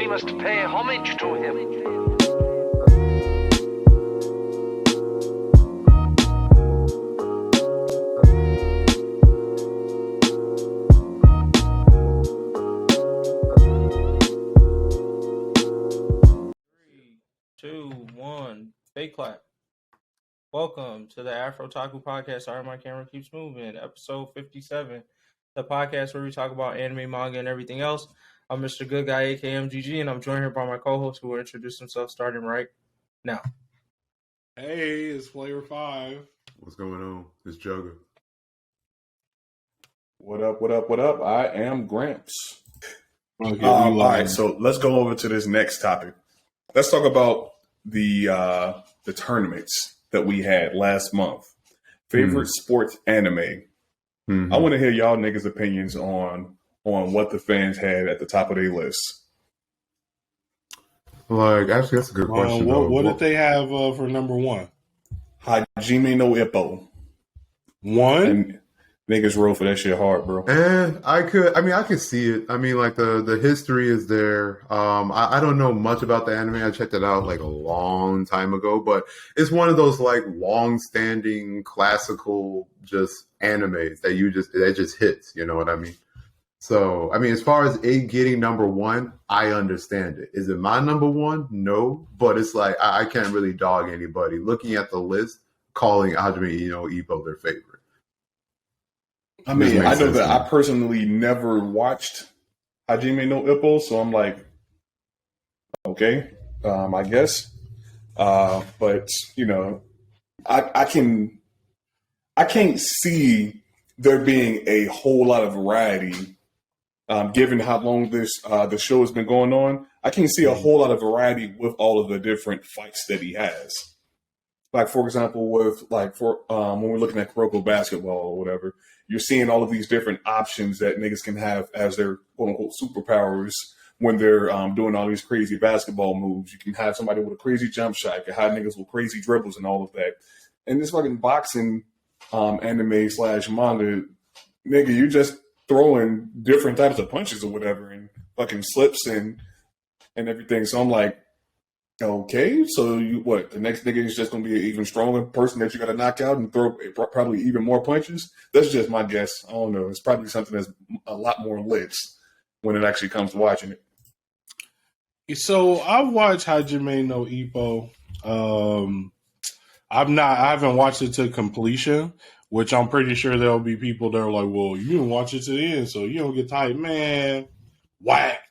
we must pay homage to him. Fake clap. Welcome to the AfroTaku podcast. Sorry, my camera keeps moving. Episode 57, the podcast where we talk about anime, manga, and everything else. I'm Mr. Good Guy, aka MGG, and I'm joined here by my co-host who will introduce himself starting right now. Hey, it's Flavor 5. What's going on? It's Jugger. What up? I am Gramps. Okay, all right, so let's go over to this next topic. Let's talk about the tournaments that we had last month. Favorite sports anime. I want to hear y'all niggas' opinions on what the fans had at the top of their list. Like, actually, that's a good question. What did they have for number one? Hajime no Ippo. One? And niggas roll for that shit hard, bro. And I could see it. I mean, like the history is there. I don't know much about the anime. I checked it out like a long time ago, but it's one of those like long-standing classical just animes that just hits. You know what I mean? So, I mean, as far as it getting number one, I understand it. Is it my number one? No, but it's like I can't really dog anybody looking at the list calling Hajime no Ippo their favorite. I mean, I know that I personally never watched Hajime no Ippo, so I'm like, okay, I guess. But you know, I can't see there being a whole lot of variety, given how long the show has been going on. I can't see a whole lot of variety with all of the different fights that he has. Like, for example, when we're looking at Kuroko basketball or whatever, you're seeing all of these different options that niggas can have as their quote-unquote superpowers when they're doing all these crazy basketball moves. You can have somebody with a crazy jump shot. You can have niggas with crazy dribbles and all of that. And this fucking boxing anime / manga, nigga, you just throwing different types of punches or whatever and fucking slips and everything. So I'm like, okay, so the next nigga is just going to be an even stronger person that you got to knock out and throw probably even more punches? That's just my guess. I don't know. It's probably something that's a lot more lit when it actually comes to watching it. So I've watched Hajime no Ippo. I haven't watched it to completion, which I'm pretty sure there'll be people that are like, well, you didn't watch it to the end, so you don't get tired. Man, whack.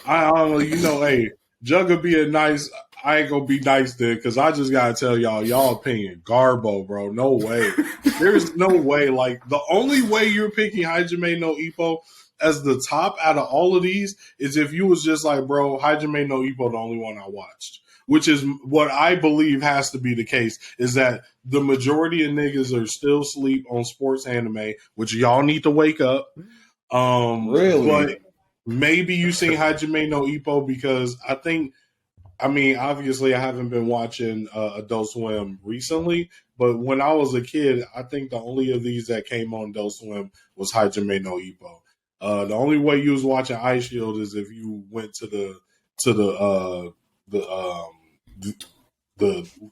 I don't know, hey, Jugga be a nice... I ain't gonna be nice there because I just gotta tell y'all opinion. Garbo, bro. No way. There's no way. Like, the only way you're picking Hajime no Ippo as the top out of all of these is if you was just like, bro, Hajime no Ippo the only one I watched. Which is what I believe has to be the case, is that the majority of niggas are still asleep on sports anime, which y'all need to wake up. Really? But maybe you seen Hajime no Ippo because obviously I haven't been watching Adult Swim recently, but when I was a kid, I think the only of these that came on Adult Swim was Hajime no Ippo. The only way you was watching Ice Shield is if you went to the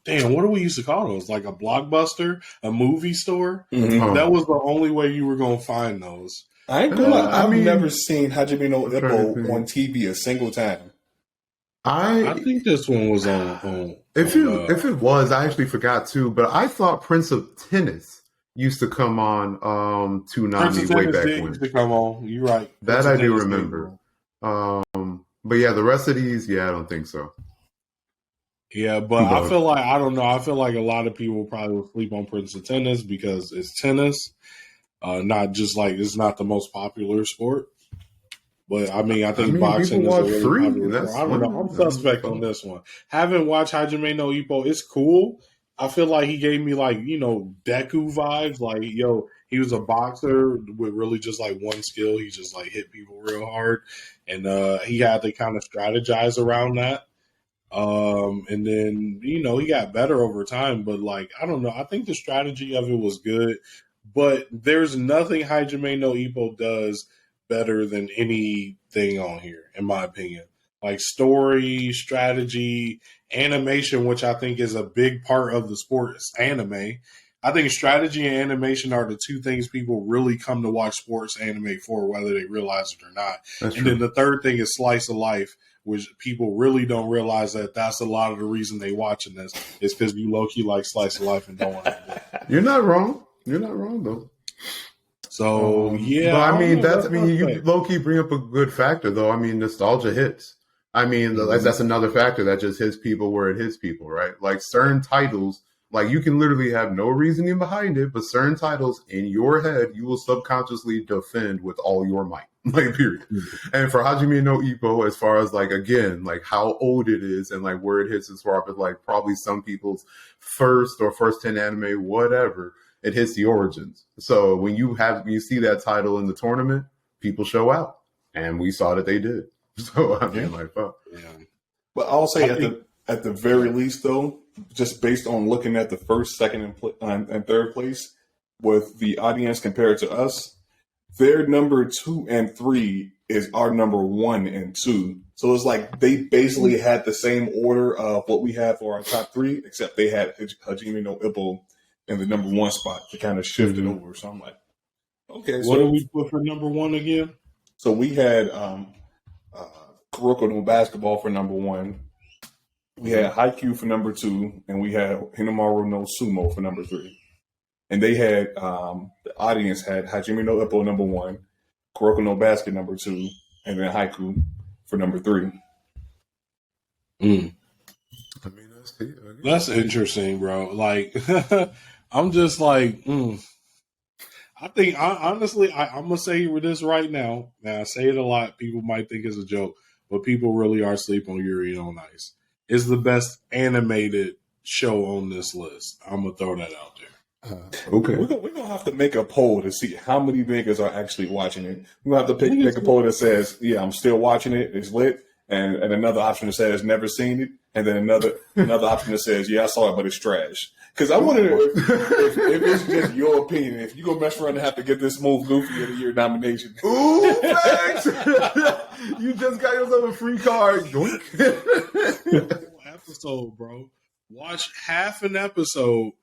damn, what do we used to call those? Like a Blockbuster, a movie store? Mm-hmm. That was the only way you were going to find those. I ain't gonna lie. I've never seen Hajime no Ippo on TV a single time. I think this one was on. If it was, I actually forgot too. But I thought Prince of Tennis used to come on Toonami way back when. Used to come on. You're right. That I do remember. But yeah, the rest of these, I don't think so. Yeah, but I feel like I feel like a lot of people probably will sleep on Prince of Tennis because it's tennis, not just like it's not the most popular sport. But I think boxing is a really popular sport. I don't know. I'm suspect on this one. Haven't watched Hajime no Ippo. It's cool. I feel like he gave me Deku vibes. Like, he was a boxer with really just like one skill. He just like hit people real hard, and he had to kind of strategize around that. And then he got better over time. But I don't know. I think the strategy of it was good. But there's nothing Hajime no Ippo does better than anything on here, in my opinion. like story, strategy, animation, which I think is a big part of the sports anime. I think strategy and animation are the two things people really come to watch sports anime for, whether they realize it or not. Then the third thing is slice of life, which people really don't realize that's a lot of the reason they watching this is because you low-key like slice of life and don't want to. You're not wrong. You're not wrong, though. So, yeah. But I mean, you low-key bring up a good factor, though. I mean, nostalgia hits. I mean, that's another factor that just hits people where it hits people, right? Like certain titles, like you can literally have no reasoning behind it, but certain titles in your head, you will subconsciously defend with all your might, like period. And for Hajime no Ippo, as far as like, again, like how old it is and like where it hits as far as like probably some people's first 10 anime, whatever, it hits the origins. So when you see that title in the tournament, people show out, and we saw that they did. So I mean, like, fuck. Yeah. But I'll say at the very least, though, just based on looking at the first, second, and third place with the audience compared to us, their number 2 and 3 is our number 1 and 2. So it's like they basically had the same order of what we had for our top 3, except they had Hajime no Ippo in the number 1 spot to kind of shift it over. So I'm like, okay. What do we put for number 1 again? So we had Kuroko no Basketball for number 1. We had Haikyuu for number 2, and we had Hinamaru no Sumo for number 3. And they had the audience had Hajime no Ippo number 1, Kuroko no Basket number 2, and then Haikyuu for number 3. I mean, that's interesting, bro. Like, I'm just like, I think honestly, I'm gonna say this right now. Now I say it a lot. People might think it's a joke, but people really are sleeping on Yuri on Ice. It's the best animated show on this list. I'm gonna throw that out there. Okay, we're gonna have to make a poll to see how many niggas are actually watching it. We're gonna have to make a poll that says, "Yeah, I'm still watching it. It's lit," and another option that says, "Never seen it," and then another option that says, "Yeah, I saw it, but it's trash." Because I wonder if it's just your opinion. If you go mess around and have to get this Move Goofy of the Year nomination. Ooh, thanks! You just got yourself a free card. Episode, bro. Watch half an episode,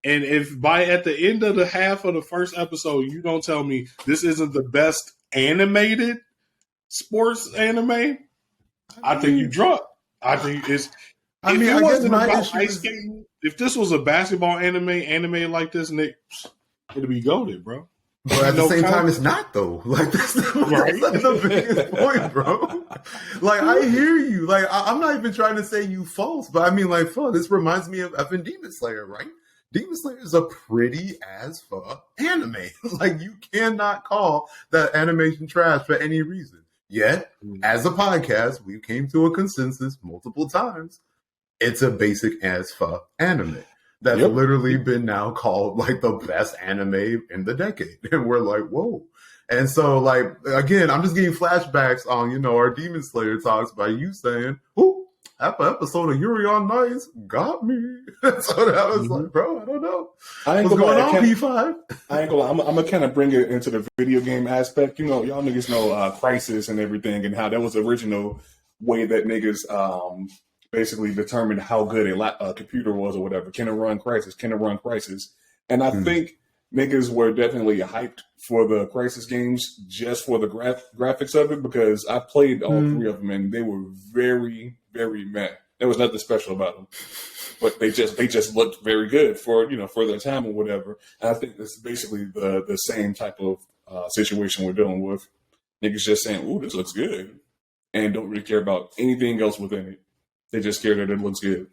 and if at the end of the half of the first episode you don't tell me this isn't the best animated sports anime, I think you drunk. I think it's. I mean, I guess my issue ice skating. If this was a basketball anime like this, Nick, it'd be goated, bro. But at the same time, it's not though. Like that's the biggest point, bro. Like I hear you. Like I'm not even trying to say you false, but I mean, like, fuck. This reminds me of effing Demon Slayer, right? Demon Slayer is a pretty as fuck anime. Like you cannot call that animation trash for any reason. Yet, as a podcast, we came to a consensus multiple times. It's a basic as fuck anime that's literally been now called like the best anime in the decade. And we're like, whoa. And so like, again, I'm just getting flashbacks on, our Demon Slayer talks by you saying, ooh, that episode of Yuri on Ice got me. So that was like, bro, I don't know. What's going on, P5? I ain't gonna lie. I'm gonna kind of bring it into the video game aspect. Y'all niggas know Crisis and everything and how that was the original way that niggas, basically determined how good a computer was or whatever. Can it run Crisis? And I think niggas were definitely hyped for the Crisis games just for the graphics of it because I played all 3 of them and they were very, very meh. There was nothing special about them, but they just looked very good for their time or whatever. And I think it's basically the same type of situation we're dealing with. Niggas just saying, "Ooh, this looks good," and don't really care about anything else within it. They just care that it looks good.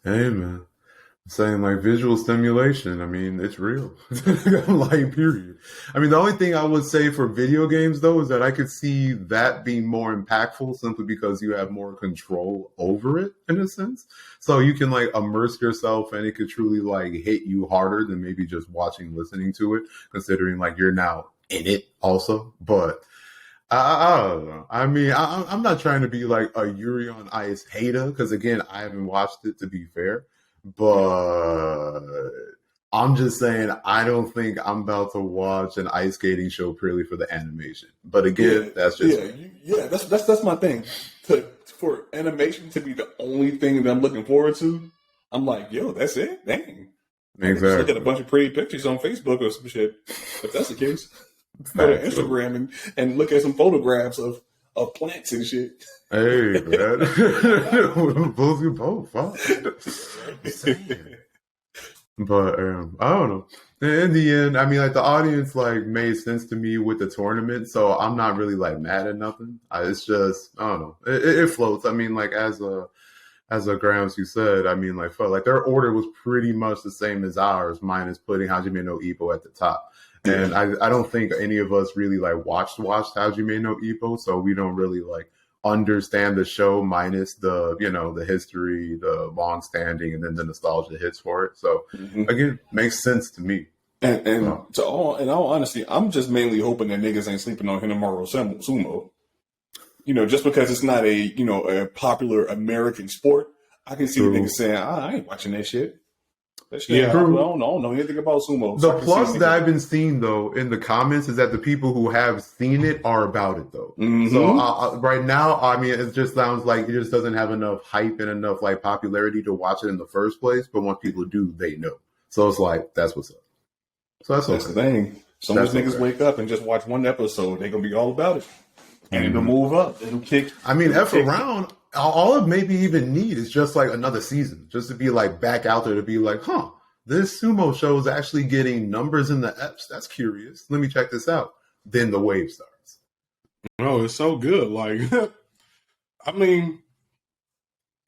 Hey, man. I'm saying, like, visual stimulation, I mean, it's real. Like, period. I mean, the only thing I would say for video games, though, is that I could see that being more impactful simply because you have more control over it, in a sense. So you can, like, immerse yourself, and it could truly, like, hit you harder than maybe just listening to it, considering, like, you're now in it also. But I don't know. I mean, I'm not trying to be like a Yuri on Ice hater because, again, I haven't watched it to be fair. But I'm just saying I don't think I'm about to watch an ice skating show purely for the animation. But again, that's just that's my thing. To for animation to be the only thing that I'm looking forward to, I'm like, yo, that's it? Dang. Exactly. Just look at a bunch of pretty pictures on Facebook or some shit. If that's the case, go to Instagram and look at some photographs of plants and shit. Hey, man. Both you both. Huh? But I don't know. In the end, I mean, like the audience like made sense to me with the tournament, so I'm not really like mad at nothing. It's just I don't know. It floats. I mean, like as a Grams you said, I mean, like felt like their order was pretty much the same as ours, minus putting Hajime no Ippo at the top. And I don't think any of us really like watched Hajime no Ippo, so we don't really like understand the show minus the the history, the long standing, and then the nostalgia hits for it. So again, makes sense to me. And in all honesty, I'm just mainly hoping that niggas ain't sleeping on Hinamaru Sumo. Just because it's not a popular American sport, I can see the niggas saying, I ain't watching that shit. I don't know anything about sumo. The plus that I've been seeing though in the comments is that the people who have seen it are about it though. So right now, I mean, it just sounds like it just doesn't have enough hype and enough like popularity to watch it in the first place. But once people do, they know. So it's like that's what's up. So that's the thing. Some of these niggas wake up and just watch one episode. They're gonna be all about it, and it'll move up. It'll kick. I mean, F around. All it maybe even need is just like another season, just to be like back out there to be like, this sumo show is actually getting numbers in the Fs. That's curious. Let me check this out. Then the wave starts. No, it's so good. Like, I mean,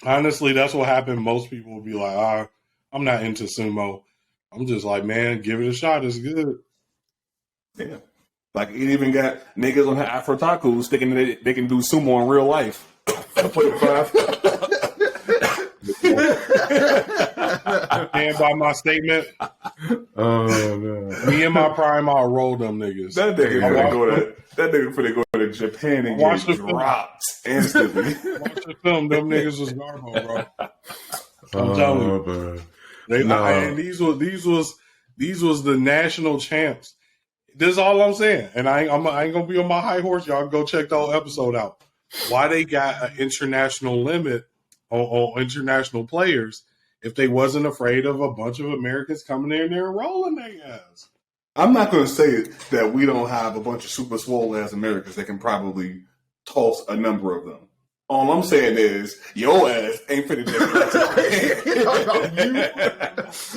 honestly, that's what happened. Most people will be like, I'm not into sumo. I'm just like, man, give it a shot. It's good. Yeah. Like, it even got niggas on the AfroTaku thinking that they can do sumo in real life. I stand by my statement. Oh no! Me and my prime, I'll roll them niggas. That nigga finna go to Japan and get dropped instantly. Watch the film. Them niggas was garbo, bro. I'm telling you. And these was the national champs. This is all I'm saying. And I ain't gonna be on my high horse. Y'all go check the whole episode out. Why they got an international limit on international players if they wasn't afraid of a bunch of Americans coming in there and rolling their ass? I'm not going to say that we don't have a bunch of super swole ass Americans that can probably toss a number of them. All I'm saying is your ass ain't finna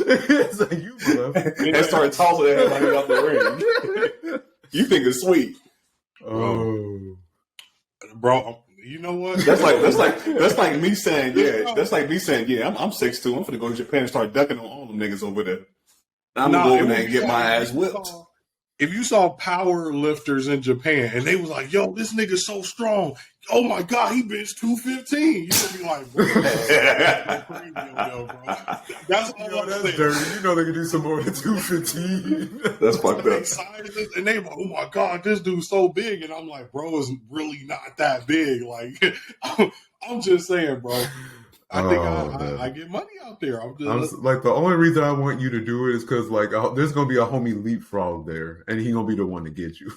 It's like you, bro. And start tossing everybody out the ring. You think it's sweet? Oh. Bro, you know what? That's like me saying, yeah. That's like me saying, yeah. I'm 6'2". I'm finna go to Japan and start ducking on all them niggas over there. I'm gonna go over there and get my ass whipped. If you saw power lifters in Japan and they was like, "Yo, this nigga's so strong. Oh my god, he benched 215." You gonna be like, "Bro, bro." That's all that's dirty. You know they can do some more than 215. That's fucked up. And they like, "Oh my god, this dude's so big," and I'm like, "Bro, it's really not that big." Like, I'm just saying, bro. I think I get money out there. I'm like, the only reason I want you to do it is because like there's gonna be a homie leapfrog there, and he gonna be the one to get you.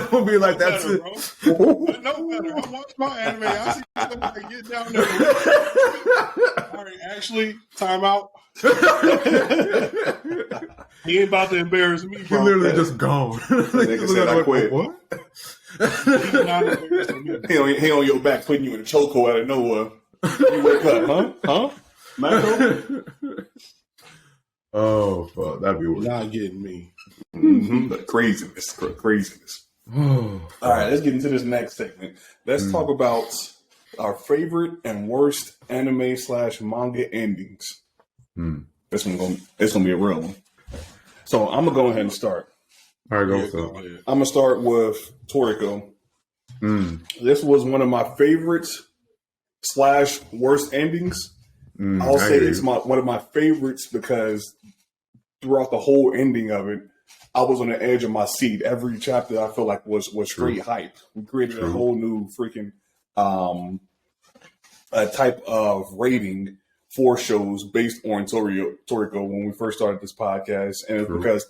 Gonna be like, that's it. Bro. I know better. I watch my anime. I see somebody get down there. All right, actually, time out. He ain't about to embarrass me, bro. He literally just gone. Like, nigga said, I quit. What? He's not embarrassing me. He on your back, putting you in a chokehold out of nowhere. You wake up, huh? Michael? Oh, fuck. That'd be weird. Not getting me. But craziness. All right, let's get into this next segment. Let's talk about our favorite and worst anime / manga endings. It's gonna be a real one. So I'm gonna go ahead and start. All right, go ahead. I'm gonna start with Toriko. This was one of my favorites / worst endings. I'll say it's one of my favorites because throughout the whole ending of it, I was on the edge of my seat. Every chapter I feel like was straight hype. We created a whole new freaking type of rating for shows based on Toriko when we first started this podcast, and it's because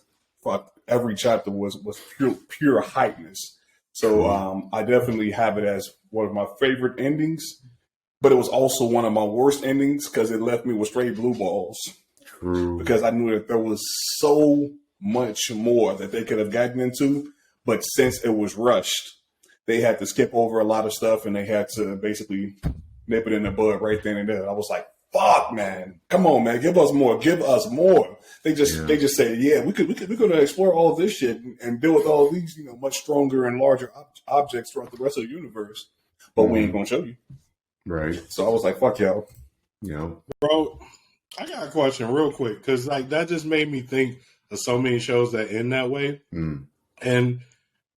every chapter was pure hypeness. So I definitely have it as one of my favorite endings. but it was also one of my worst endings because it left me with straight blue balls. True. Because I knew that there was so much more that they could have gotten into, but since it was rushed, they had to skip over a lot of stuff and they had to basically nip it in the bud right then and there. I was like, fuck, man. Come on, man. Give us more. Give us more. They just said, yeah, we could explore all of this shit and deal with all of these, much stronger and larger objects throughout the rest of the universe. But we ain't gonna show you. Right. So I was like, fuck y'all. Bro, I got a question real quick because that just made me think of so many shows that end that way. And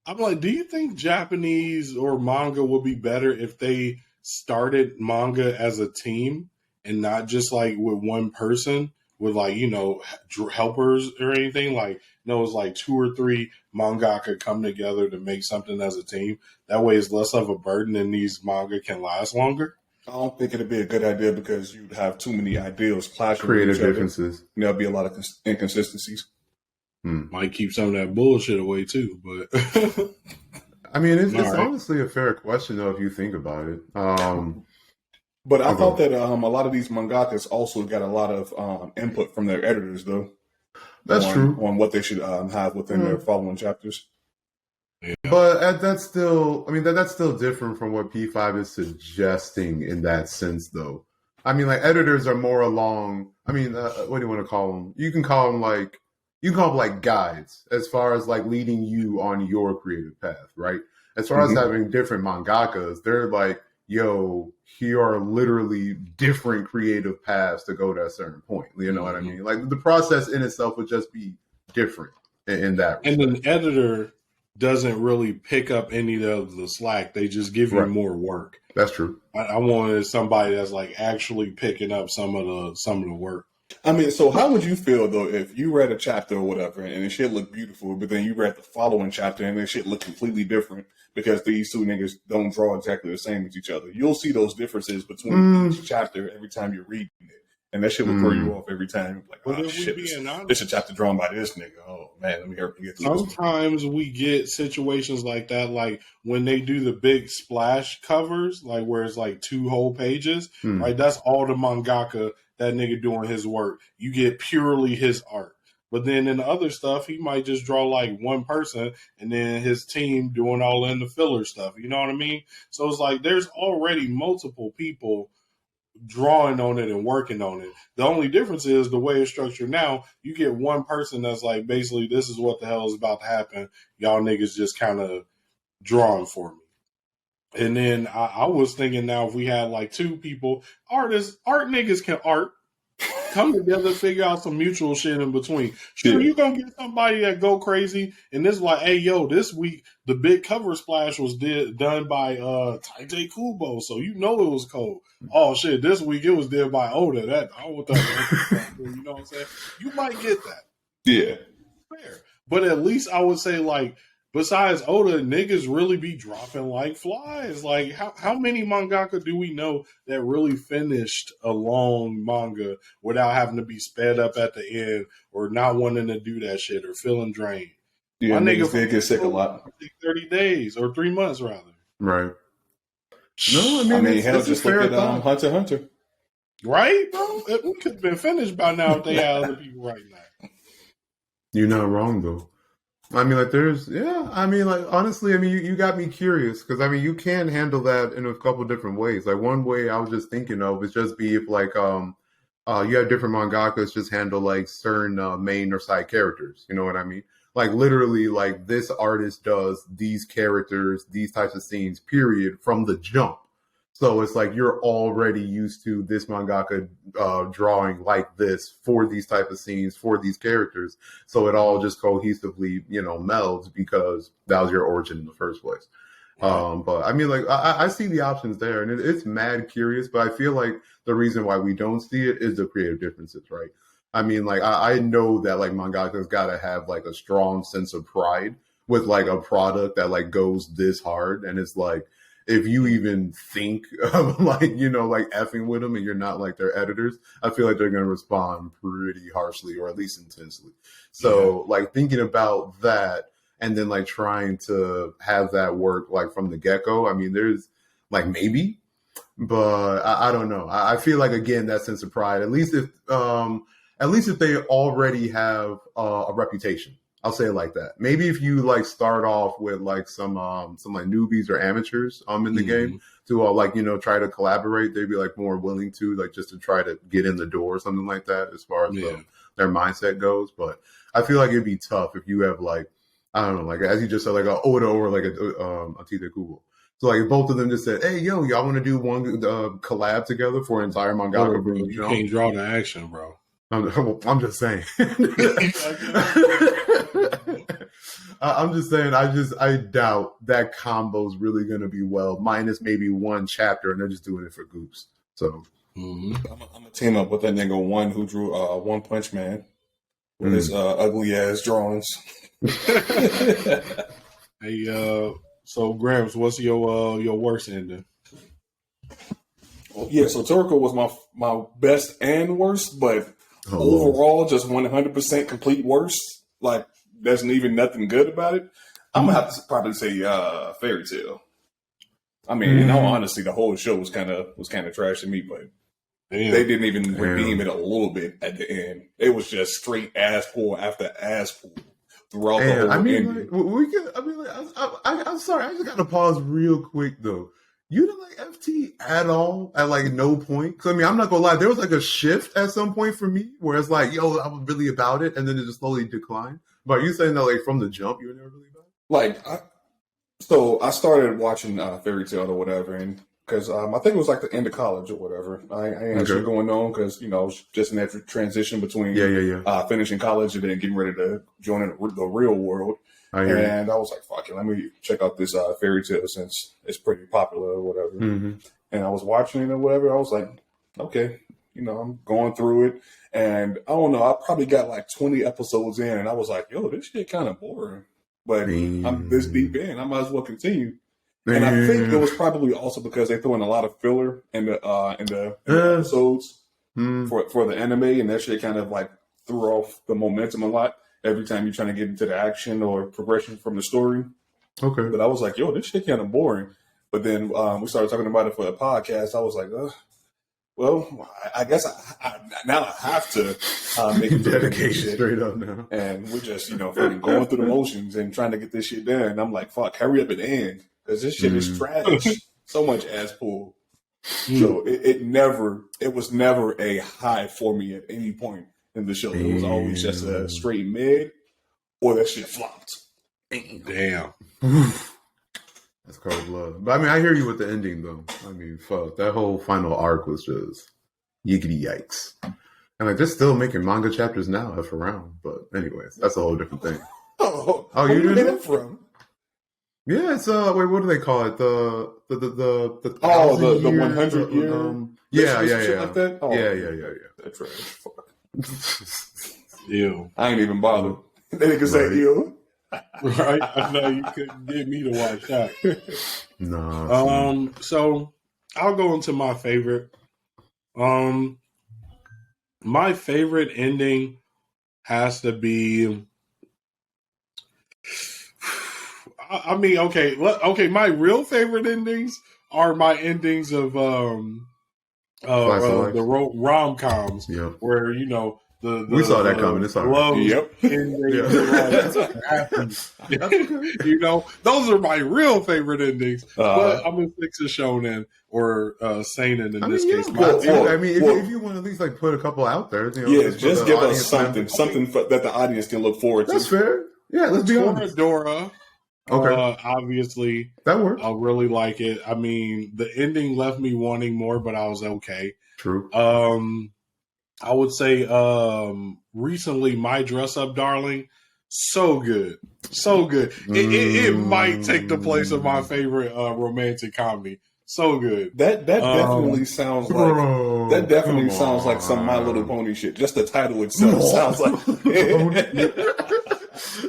I'm like, do you think Japanese or manga would be better if they started manga as a team and not just with one person with helpers or anything? It's like 2 or 3 mangaka come together to make something as a team. That way it's less of a burden and these manga can last longer. I don't think it'd be a good idea because you'd have too many ideals clashing. Creative differences. There'll be a lot of inconsistencies. Might keep some of that bullshit away too, but I mean, it's honestly a fair question though if you think about it. But I thought that a lot of these mangakas also got a lot of input from their editors, though. That's true on what they should have within their following chapters. Yeah. But that's still, that's still different from what P5 is suggesting in that sense, though. I mean, editors are more along. What do you want to call them? You can call them guides as far as leading you on your creative path, right? As far as having different mangakas, they're like, yo, here are literally different creative paths to go to a certain point. You know what I mean? The process in itself would just be different in that respect. And an editor doesn't really pick up any of the slack. They just give you more work. That's true. I wanted somebody that's actually picking up some of the work. I mean, so how would you feel though if you read a chapter or whatever and it shit looked beautiful, but then you read the following chapter and it shit looked completely different because these two niggas don't draw exactly the same as each other? You'll see those differences between each chapter every time you're reading it. And that shit will throw you off every time. Shit, this a chapter drawn by this nigga. Oh, man, let me hurry get this. Sometimes we get situations like that, when they do the big splash covers, where it's 2 whole pages, right? That's all the mangaka, that nigga doing his work. You get purely his art. But then in the other stuff, he might just draw one person and then his team doing all in the filler stuff. You know what I mean? So it's there's already multiple people drawing on it and working on it. The only difference is the way it's structured now. You get one person that's basically, this is what the hell is about to happen. Y'all niggas just kind of drawing for me. And then I was thinking now if we had 2 people, art niggas can art, come together, figure out some mutual shit in between. Sure, you're going to get somebody that go crazy and this hey, yo, this week the big cover splash was done by Taite Kubo, so it was cold. Oh shit, this week it was done by Oda. You know what I'm saying? You might get that. Yeah. Fair. But at least I would say besides Oda, niggas really be dropping flies. How many mangaka do we know that really finished a long manga without having to be sped up at the end or not wanting to do that shit or feeling drained? Yeah, my niggas did get sick a lot. 30 days or 3 months rather. Right. No, hell, just look at Hunter x Hunter. Right, bro? It could have been finished by now if they had other people writing that. You're not wrong, though. Honestly, you got me curious because, you can handle that in a couple different ways. One way I was just thinking of is just be if, you have different mangakas just handle, certain main or side characters. You know what I mean? Literally, this artist does these characters, these types of scenes, period, from the jump. So it's you're already used to this mangaka drawing like this for these type of scenes, for these characters. So it all just cohesively, melds because that was your origin in the first place. But I see the options there and it's mad curious, but I feel the reason why we don't see it is the creative differences, right? I know that mangaka's got to have a strong sense of pride with a product that goes this hard. And it's if you even think of effing with them and you're not their editors, I feel they're going to respond pretty harshly or at least intensely. So thinking about that and then trying to have that work from the get-go. There's maybe But I don't know. I feel like, again, that sense of pride. At least if they already have a reputation. I'll say it like that. Maybe if you like start off with like some like newbies or amateurs in the game to try to collaborate, they'd be like more willing to like just to try to get in the door or something like that as far as their mindset goes. But I feel like it'd be tough if you have like, I don't know, like as you just said, like a Oda or like a Tita Kubo. So like if both of them just said, "Hey, yo, y'all want to do one collab together for an entire mangaka?" Bro, you can't draw the action, bro. I'm just saying. I'm just saying. I doubt that combo's really going to be well. Minus maybe one chapter, and they're just doing it for goops. So I'm gonna team up with that nigga one who drew One Punch Man with his ugly ass drawings. Hey, so Gramps, what's your worst ending? Well, yeah, so Toriko was my best and worst, but overall, just 100% complete worst. Like, there's even nothing good about it. I'm gonna have to probably say Fairy Tail. I mean, in all honesty, the whole show was kind of trash to me, but they didn't even redeem it a little bit at the end. It was just straight ass pull after ass pull throughout the whole ending. I'm sorry. I just got to pause real quick though. You didn't like FT at all at like no point. Because I mean, I'm not gonna lie. There was like a shift at some point for me where it's like, yo, I was really about it, and then it just slowly declined. But are you saying that like from the jump, you were never really about it? So I started watching Fairy Tail or whatever, and because I think it was like the end of college or whatever. I ain't actually going on because I was just in that transition between finishing college and then getting ready to join the real world. And I was like, fuck it, let me check out this Fairy Tail since it's pretty popular or whatever. Mm-hmm. And I was watching it or whatever. I was like, okay, I'm going through it. And I don't know, I probably got like 20 episodes in and I was like, yo, this shit kind of boring. But I'm this deep in, I might as well continue. And I think it was probably also because they threw in a lot of filler in the episodes for the anime, and that shit kind of like threw off the momentum a lot every time you're trying to get into the action or progression from the story. Okay. But I was like, yo, this shit kind of boring. But then we started talking about it for the podcast. I was like, well, I guess I now I have to make a dedication straight up now. And we're just, fucking going through the motions and trying to get this shit done. And I'm like, fuck, hurry up and end. Because this shit is trash. So much ass pull. So it was never a high for me at any point in the show. It was always just a straight mid or that shit flopped. Damn. That's cold blood. But I mean, I hear you with the ending though. I mean, fuck. That whole final arc was just yiggity yikes. And like they're still making manga chapters now if around. But anyways, that's a whole different thing. Oh, you knew that from? Yeah, it's wait, what do they call it? The 100 year. Yeah. Like that? Oh, yeah. That's right. Fuck. Ew. I ain't even bothered. They niggas say ew. Right? I know you couldn't get me to watch that. No. So I'll go into my favorite. My favorite ending has to be. I mean, okay. My real favorite endings are my endings of the rom-coms, where the we saw that coming. It's all right. Yep. Those are my real favorite endings. But I'm gonna fix a shonen or seinen in this case. If you want to at least like put a couple out there, just give us something that the audience can look forward to. That's fair. Yeah, let's be honest. Dora. Okay. Obviously, that works. I really like it. I mean, the ending left me wanting more, but I was okay. True. I would say recently, My Dress Up Darling, so good. It might take the place of my favorite romantic comedy. So good. That definitely sounds like some My Little Pony shit. Just the title itself sounds like.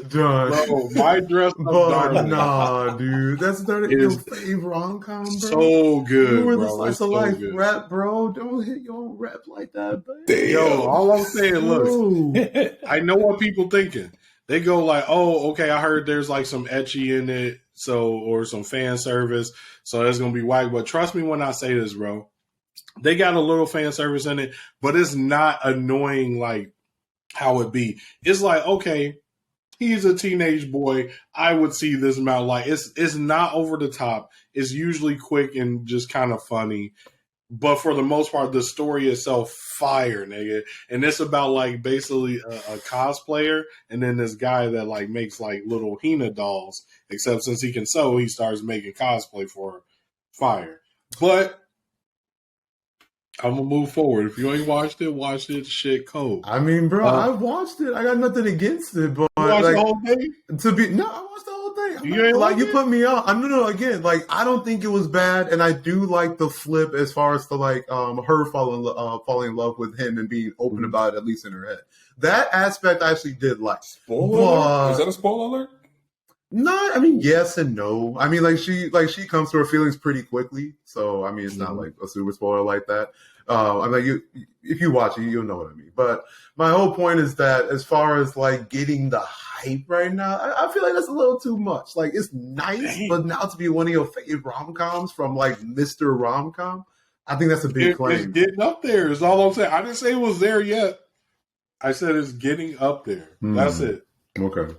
Bro, My Dress Up Darling. Nah, dude, that's not your favorite rom-com, bro. So good, you were bro. the slice of life rap, bro. Don't hit your own rap like that, baby. Yo, all I'm saying, look, I know what people thinking. They go like, oh, okay, I heard there's like some etchy in it, or some fan service. So it's gonna be whack. But trust me when I say this, bro. They got a little fan service in it, but it's not annoying like how it be. It's like, okay, he's a teenage boy. I would see this amount. Like it's not over the top. It's usually quick and just kind of funny. But for the most part, the story itself, fire, nigga. And it's about like basically a cosplayer, and then this guy that like makes like little Hina dolls. Except since he can sew, he starts making cosplay for fire. But I'm gonna move forward. If you ain't watched it, watch it. Shit, cold. I mean, bro, I watched it. I got nothing against it, but you watched the whole thing. I watched the whole thing. You ain't like you it? put me on. Again, like I don't think it was bad, and I do like the flip as far as the like her falling in love with him and being open about it, at least in her head. That aspect I actually did like. Spoiler alert? Is that a spoiler alert? No, I mean yes and no. I mean she comes to her feelings pretty quickly, so I mean it's not like a super spoiler like that. I'm like if you watch it, you'll know what I mean. But my whole point is that as far as like getting the hype right now, I feel like that's a little too much. Like it's nice, but now to be one of your favorite rom-coms from like Mr. Rom-Com, I think that's a big claim. It's getting up there. Is all I'm saying. I didn't say it was there yet. I said it's getting up there. That's it. Okay.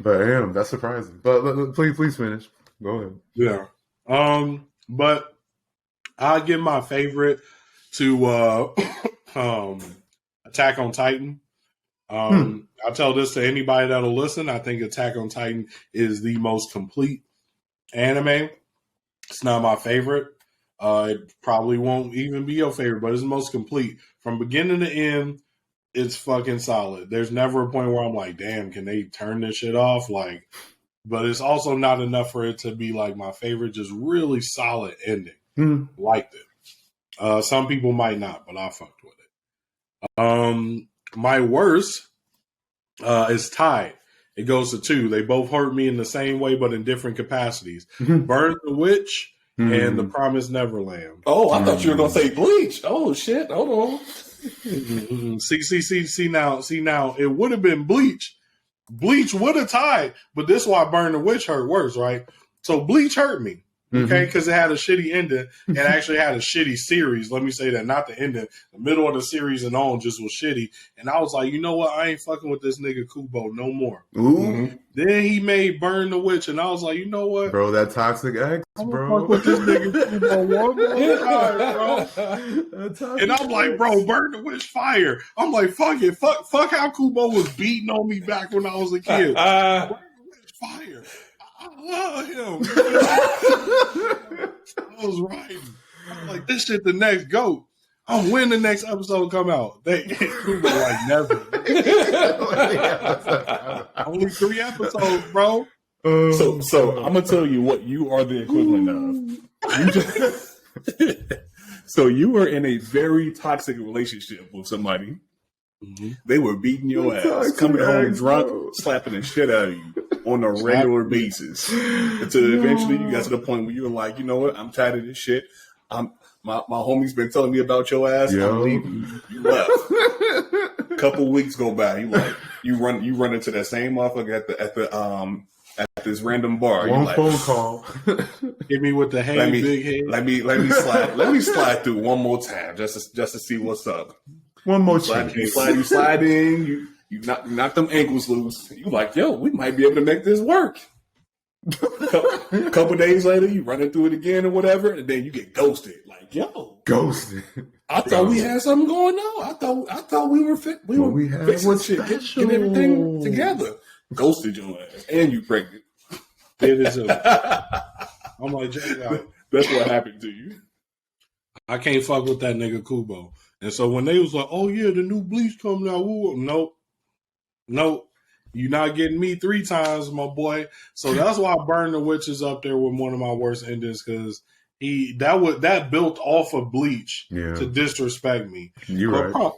But damn, that's surprising. But please finish. Go ahead. Yeah. But I'll give my favorite to Attack on Titan. I tell this to anybody that'll listen. I think Attack on Titan is the most complete anime. It's not my favorite. It probably won't even be your favorite, but it's the most complete. From beginning to end, it's fucking solid. There's never a point where I'm like, damn, can they turn this shit off? Like, but it's also not enough for it to be like my favorite, just really solid ending. Liked it. Some people might not, but I fucked with it. My worst is tied. It goes to 2. They both hurt me in the same way, but in different capacities. Burn the Witch and The Promised Neverland. Oh, I thought you were gonna say Bleach. Oh shit! Hold on. See now. It would have been Bleach. Bleach would have tied, but this is why Burn the Witch hurt worse, right? So Bleach hurt me. Okay, because it had a shitty ending and actually had a shitty series. Let me say that, not the ending. The middle of the series and on just was shitty. And I was like, you know what? I ain't fucking with this nigga Kubo no more. Then he made Burn the Witch, and I was like, you know what? Bro, that Toxic X, bro. Fuck with this nigga Kubo one more time, bro. And I'm like, bro, Burn the Witch fire. I'm like, fuck it. Fuck how Kubo was beating on me back when I was a kid. Burn the Witch fire. I love him. I was writing. I'm like, this shit the next GOAT. I'm when the next episode come out. They Kubo like never. Only 3 episodes, bro. So I'm gonna tell you what you are the equivalent of. So you were in a very toxic relationship with somebody. They were beating your ass, coming home drunk, slapping the shit out of you on a regular basis. Until eventually you got to the point where you were like, you know what? I'm tired of this shit. My homie's been telling me about your ass. I'm leaving. You left. A couple weeks go by. You run into that same motherfucker at this random bar. One phone call. Hit me with the big head. Let me slide through one more time just to see what's up. One more chance. You slide in. You knock them ankles loose. You like, yo, we might be able to make this work. A couple days later, you run into it again or whatever, and then you get ghosted. Like, yo, ghosted. I thought we had something going on. I thought we were fixing shit, get everything together. Ghosted your ass, and you pregnant. I'm like, that's what happened to you. I can't fuck with that nigga Kubo. And so when they was like, oh yeah, the new Bleach coming out, nope. You're not getting me 3 times, my boy. So that's why Burn the Witch is up there with one of my worst endings, because that built off of Bleach to disrespect me. You're right.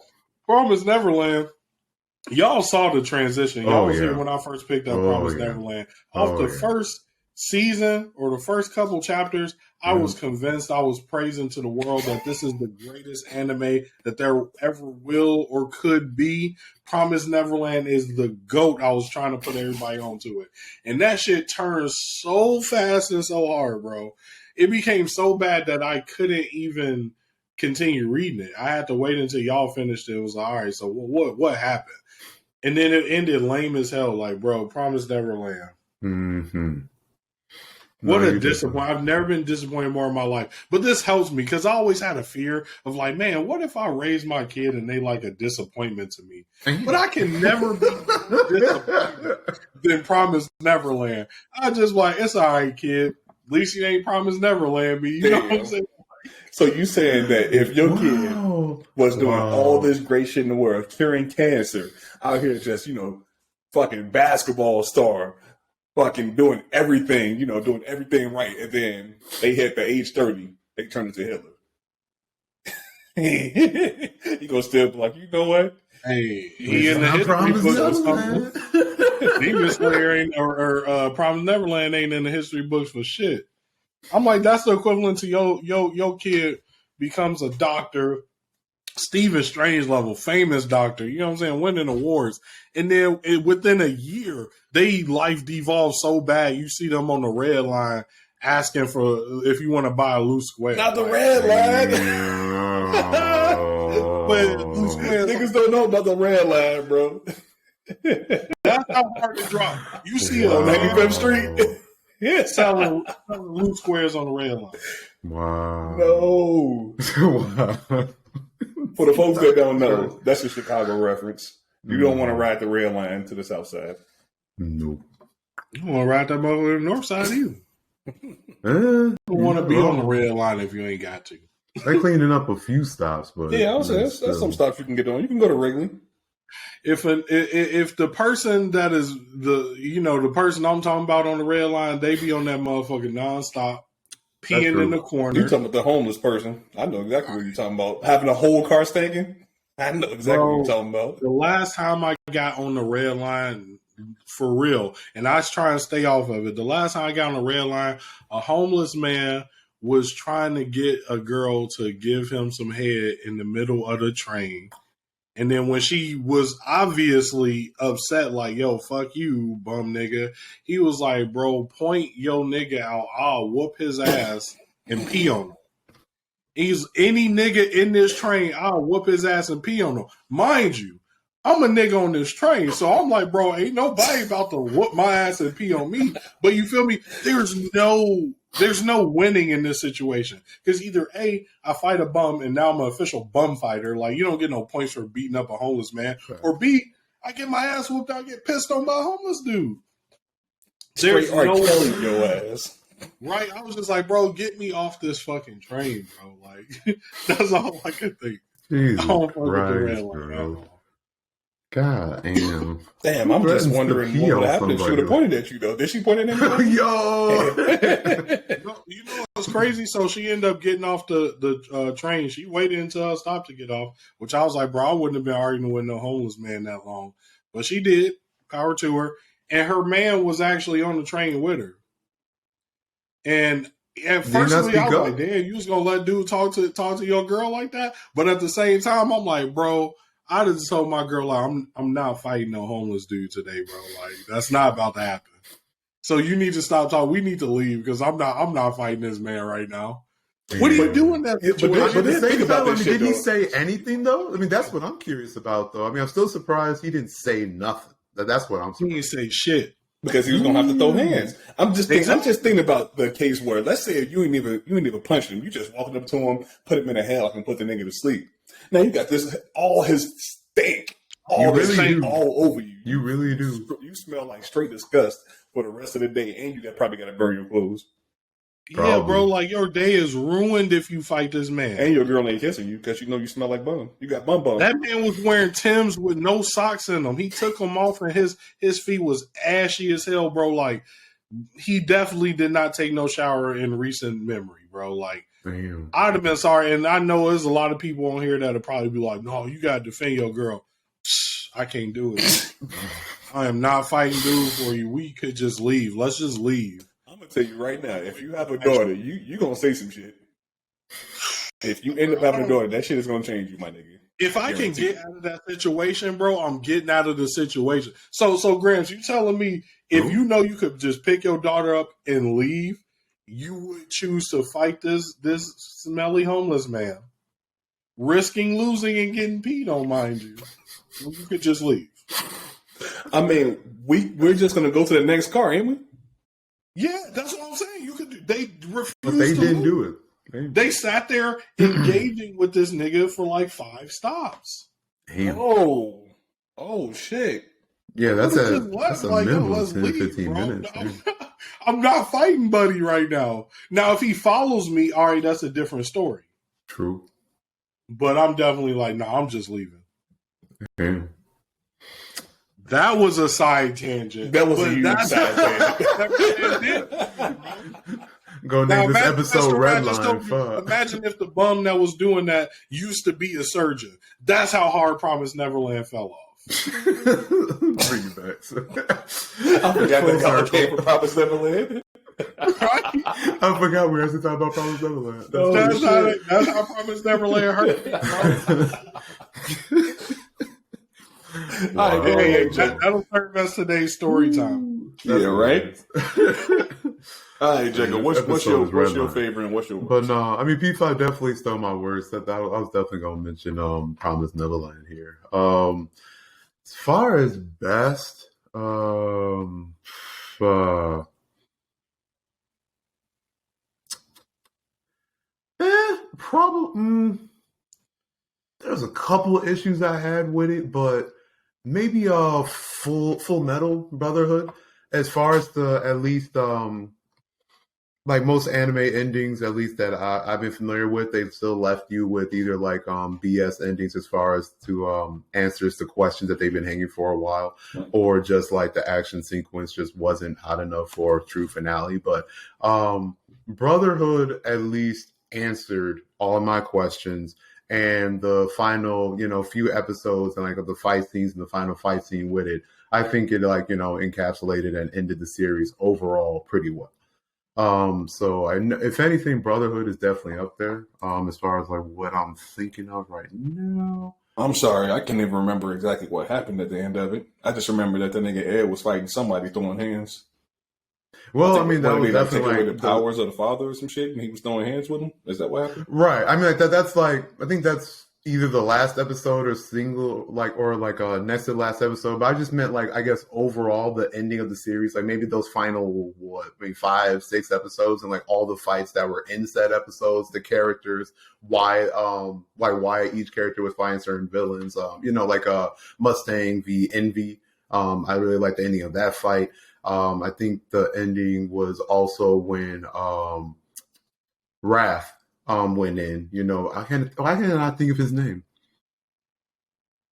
Promised Neverland, y'all saw the transition. Y'all was here when I first picked up Promised Neverland. Off the first season or the first couple chapters, I was convinced, I was praising to the world that this is the greatest anime that there ever will or could be. Promised Neverland is the GOAT. I was trying to put everybody onto it. And that shit turned so fast and so hard, bro. It became so bad that I couldn't even continue reading it. I had to wait until y'all finished it. It was like, all right, so what happened? And then it ended lame as hell. Like, bro, Promised Neverland. Mm-hmm. What a disappointment. I've never been disappointed more in my life. But this helps me because I always had a fear of like, man, what if I raise my kid and they like a disappointment to me? But I can never be disappointed than Promised Neverland. I just like, it's all right, kid. At least you ain't Promised Neverland me. You know what I'm saying? So you saying that if your kid was doing all this great shit in the world, curing cancer, out here just, fucking basketball star, fucking doing everything, doing everything right, and then they hit the age 30, they turn into Hitler. You gonna still be like, you know what? Hey, he in the history books or something. Demon Slayer ain't, or Promised Neverland ain't in the history books for shit. I'm like, that's the equivalent to your kid becomes a doctor, Stephen Strange level, famous doctor, you know what I'm saying, winning awards. And then within a year, they life devolves so bad, you see them on the red line asking for if you want to buy a loose square. Not the red line. But loose squares, niggas don't know about the red line, bro. That's how hard to drop. You see on 95th Street. Yeah, selling loose squares on the red line. Wow. No. Wow. For the folks that don't know, that's a Chicago reference. You don't want to ride the red line to the south side. Nope. You don't want to ride that motherfucker to the north side either. You don't want to be on the red line if you ain't got to. They're cleaning up a few stops, but yeah, I was saying that's some stops you can get on. You can go to Wrigley. If the person that is the person I'm talking about on the red line, they be on that motherfucker nonstop, peeing in the corner. You talking about the homeless person? I know exactly what you're talking about. Having a whole car stinking. I know exactly what you're talking about. The last time I got on the red line, for real, and I was trying to stay off of it. The last time I got on the red line, a homeless man was trying to get a girl to give him some head in the middle of the train. And then when she was obviously upset, like, yo, fuck you, bum nigga, he was like, bro, point yo nigga out. I'll whoop his ass and pee on him. He's any nigga in this train, I'll whoop his ass and pee on him. Mind you, I'm a nigga on this train. So I'm like, bro, ain't nobody about to whoop my ass and pee on me. But you feel me? There's no winning in this situation. Because either A, I fight a bum and now I'm an official bum fighter. Like, you don't get no points for beating up a homeless man. Right. Or B, I get my ass whooped out, get pissed on by a homeless dude. There's no killing your ass. Right? I was just like, bro, get me off this fucking train, bro. Like, that's all I could think. Jesus Christ, bro. God damn. Damn, I'm just wondering what would happen if she would have pointed at you, though. Did she point at him? Yo! You know what's crazy? So she ended up getting off the train. She waited until I stopped to get off, which I was like, bro, I wouldn't have been arguing with no homeless man that long. But she did. Power to her. And her man was actually on the train with her. And at first, I was like, damn, you was going to let dude talk to your girl like that? But at the same time, I'm like, bro, I just told my girl, like, I'm not fighting no homeless dude today, bro. Like, that's not about to happen. So you need to stop talking. We need to leave because I'm not fighting this man right now. Damn. What are you doing that? Did he say anything though? I mean, that's what I'm curious about though. I mean, I'm still surprised he didn't say nothing. That's what I'm surprised. He didn't say shit. Because he was gonna have to throw hands. I'm just thinking about the case where, let's say if you ain't even punched him, you just walked up to him, put him in a headlock, and put the nigga to sleep. Now you got this, all his stink, all over you. You really do. You smell like straight disgust for the rest of the day, and you probably got to burn your clothes. Probably. Yeah, bro, like your day is ruined if you fight this man. And your girl ain't kissing you because you smell like bum. You got bum. That man was wearing Timbs with no socks in them. He took them off and his feet was ashy as hell, bro. Like, he definitely did not take no shower in recent memory, bro. Like, damn. I'd have been sorry. And I know there's a lot of people on here that'll probably be like, no, you got to defend your girl. I can't do it. I am not fighting dude for you. We could just leave. Let's just leave. gonna tell you right now, if you have a daughter, you gonna say some shit. If you end up having a daughter, that shit is gonna change you, my nigga. If I can get out of that situation, bro, I'm getting out of the situation. So Grams, you telling me if you know you could just pick your daughter up and leave, you would choose to fight this smelly homeless man, risking losing and getting peed on, mind you. You could just leave. I mean, we're just gonna go to the next car, ain't we? Yeah, that's what I'm saying. You could do. They refused. But they didn't do it. They sat there engaging with this nigga for like 5 stops. Damn. Oh shit. Yeah, that's a like, minimum let's 10, leave, 15 bro. minutes. I'm not fighting Buddy right now. Now, if he follows me, all right, that's a different story. True. But I'm definitely like, nah, I'm just leaving. Okay. That was a side tangent. That was a huge side tangent. Go name this episode Redline. Imagine if the bum that was doing that used to be a surgeon. That's how hard Promise Neverland fell off. Bring it back. I forgot that color came from Promise Neverland. I forgot we were actually talking about Promise Neverland. That's how Promise Neverland hurt. That'll serve us today's story time. Yeah, right? All right, Jacob, what's your favorite and what's your worst? But no, I mean, P5 definitely stole my words. I was definitely going to mention Promise Neverland here. As far as best, probably there's a couple of issues I had with it, but maybe Full Metal Brotherhood. As far as at least like most anime endings, at least that I've been familiar with, they've still left you with either like BS endings as far as to answers to questions that they've been hanging for a while, or just like the action sequence just wasn't hot enough for a true finale. But Brotherhood at least answered all of my questions, and the final, few episodes and like the fight scenes and the final fight scene with it, I think it encapsulated and ended the series overall pretty well. So if anything, Brotherhood is definitely up there. As far as like what I'm thinking of right now. I'm sorry, I can't even remember exactly what happened at the end of it. I just remember that the nigga Ed was fighting somebody throwing hands. Well, I mean, that was definitely like the powers of the father or some shit, and he was throwing hands with him. Is that what happened? Right. I mean, like that's like, I think that's either the last episode or next to the last episode. But I just meant like, I guess overall the ending of the series, like maybe those final 5, 6 episodes, and like all the fights that were in said episodes, the characters, why each character was fighting certain villains. Like Mustang v Envy. I really like the ending of that fight. I think the ending was also when Wrath went in. I cannot think of his name.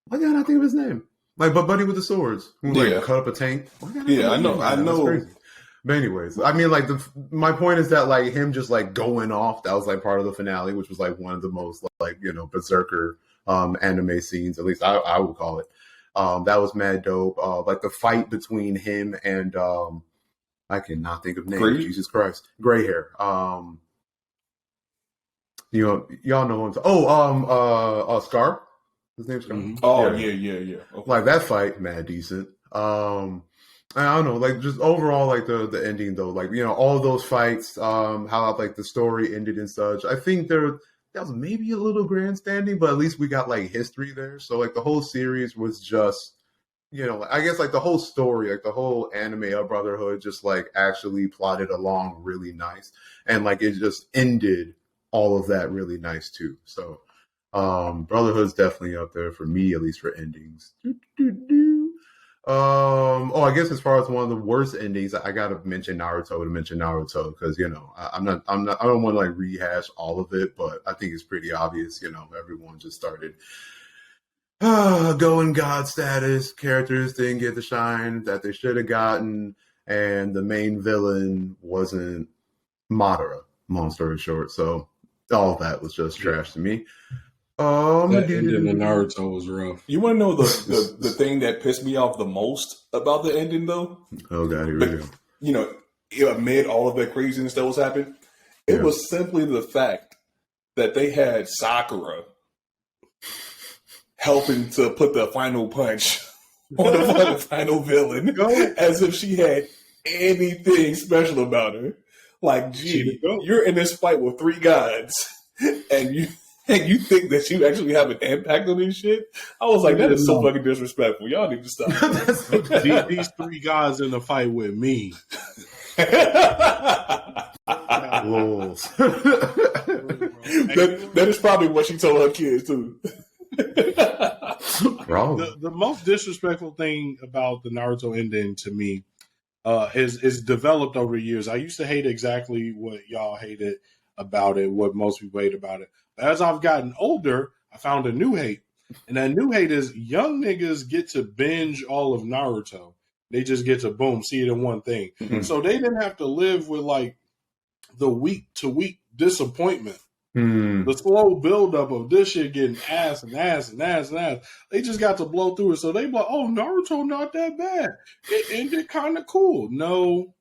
Why can't I think of his name? Like, but Buddy with the swords, who cut up a tank. I know. Crazy. But anyways, I mean, like my point is that like him just like going off, that was like part of the finale, which was like one of the most like berserker anime scenes, at least I would call it. That was mad dope. Like the fight between him and I cannot think of names. Gray? Jesus Christ, gray hair. Y'all know him. Scar. His name's Scar. Mm-hmm. Oh yeah. Okay. Like that fight, mad decent. I don't know, like just overall, like the ending though, like all those fights, how like the story ended and such. I think that was maybe a little grandstanding, but at least we got like history there. So like the whole series was just, I guess like the whole story, like the whole anime of Brotherhood just like actually plotted along really nice. And like it just ended all of that really nice too. So Brotherhood's definitely up there for me, at least for endings. I guess as far as one of the worst endings, I gotta mention Naruto because I don't want to like rehash all of it, but I think it's pretty obvious. Everyone just started going God status. Characters didn't get the shine that they should have gotten, and the main villain wasn't Madara. Long story short, so all of that was just trash to me. That ending of Naruto was rough. You want to know the thing that pissed me off the most about the ending, though? Oh God, here we go. amid all of that craziness that was happening, it was simply the fact that they had Sakura helping to put the final punch on the final villain, as if she had anything special about her. Like, gee, you're in this fight with 3 gods, and you think that you actually have an impact on this shit? I was like, that is so fucking disrespectful. Y'all need to stop. These 3 guys in the fight with me. That is probably what she told her kids too. The most disrespectful thing about the Naruto ending to me is developed over the years. I used to hate exactly what y'all hated about it, what most people hate about it. But as I've gotten older, I found a new hate. And that new hate is young niggas get to binge all of Naruto. They just get to, boom, see it in one thing. Mm-hmm. So they didn't have to live with, like, the week-to-week disappointment. The slow buildup of this shit getting ass and ass and ass and ass. They just got to blow through it. So they like, oh, Naruto not that bad. It ended kind of cool. No,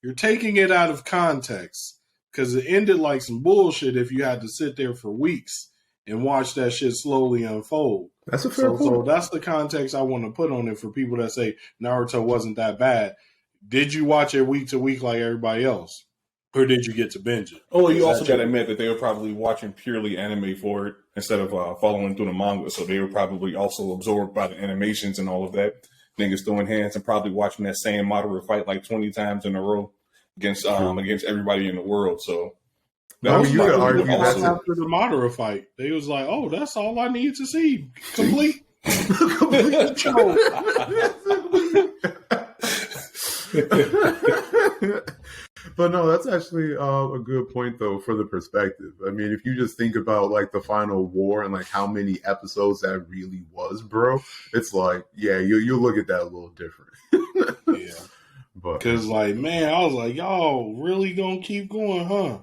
you're taking it out of context because it ended like some bullshit if you had to sit there for weeks and watch that shit slowly unfold. That's a fair point. So that's the context I want to put on it for people that say Naruto wasn't that bad. Did you watch it week to week like everybody else? Or did you get to binge it? Oh, you also got to admit that they were probably watching purely anime for it instead of following through the manga. So they were probably also absorbed by the animations and all of that. Niggas throwing hands and probably watching that same Madara fight like 20 times in a row against everybody in the world. So you could argue that's after the Madara fight. They was like, oh, that's all I need to see. Complete. Complete show. But no, that's actually a good point, though, for the perspective. I mean, if you just think about, like, the final war and, like, how many episodes that really was, bro, it's like, yeah, you look at that a little different. Yeah. Because, like, man, I was like, y'all really gonna keep going, huh?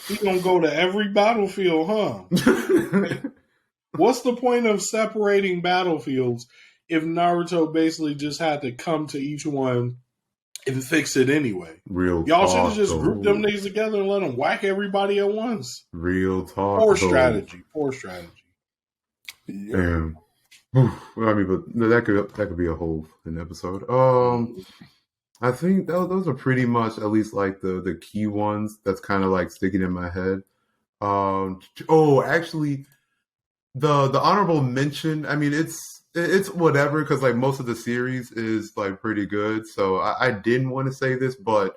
We gonna go to every battlefield, huh? What's the point of separating battlefields if Naruto basically just had to come to each one and fix it anyway? Y'all should have just grouped them niggas together and let them whack everybody at once. Real talk. Poor strategy. Yeah. Well, I mean, but that could be a whole episode. I think those are pretty much at least like the key ones that's kind of like sticking in my head. Actually, the honorable mention. I mean, it's whatever because like most of the series is like pretty good. So I didn't want to say this, but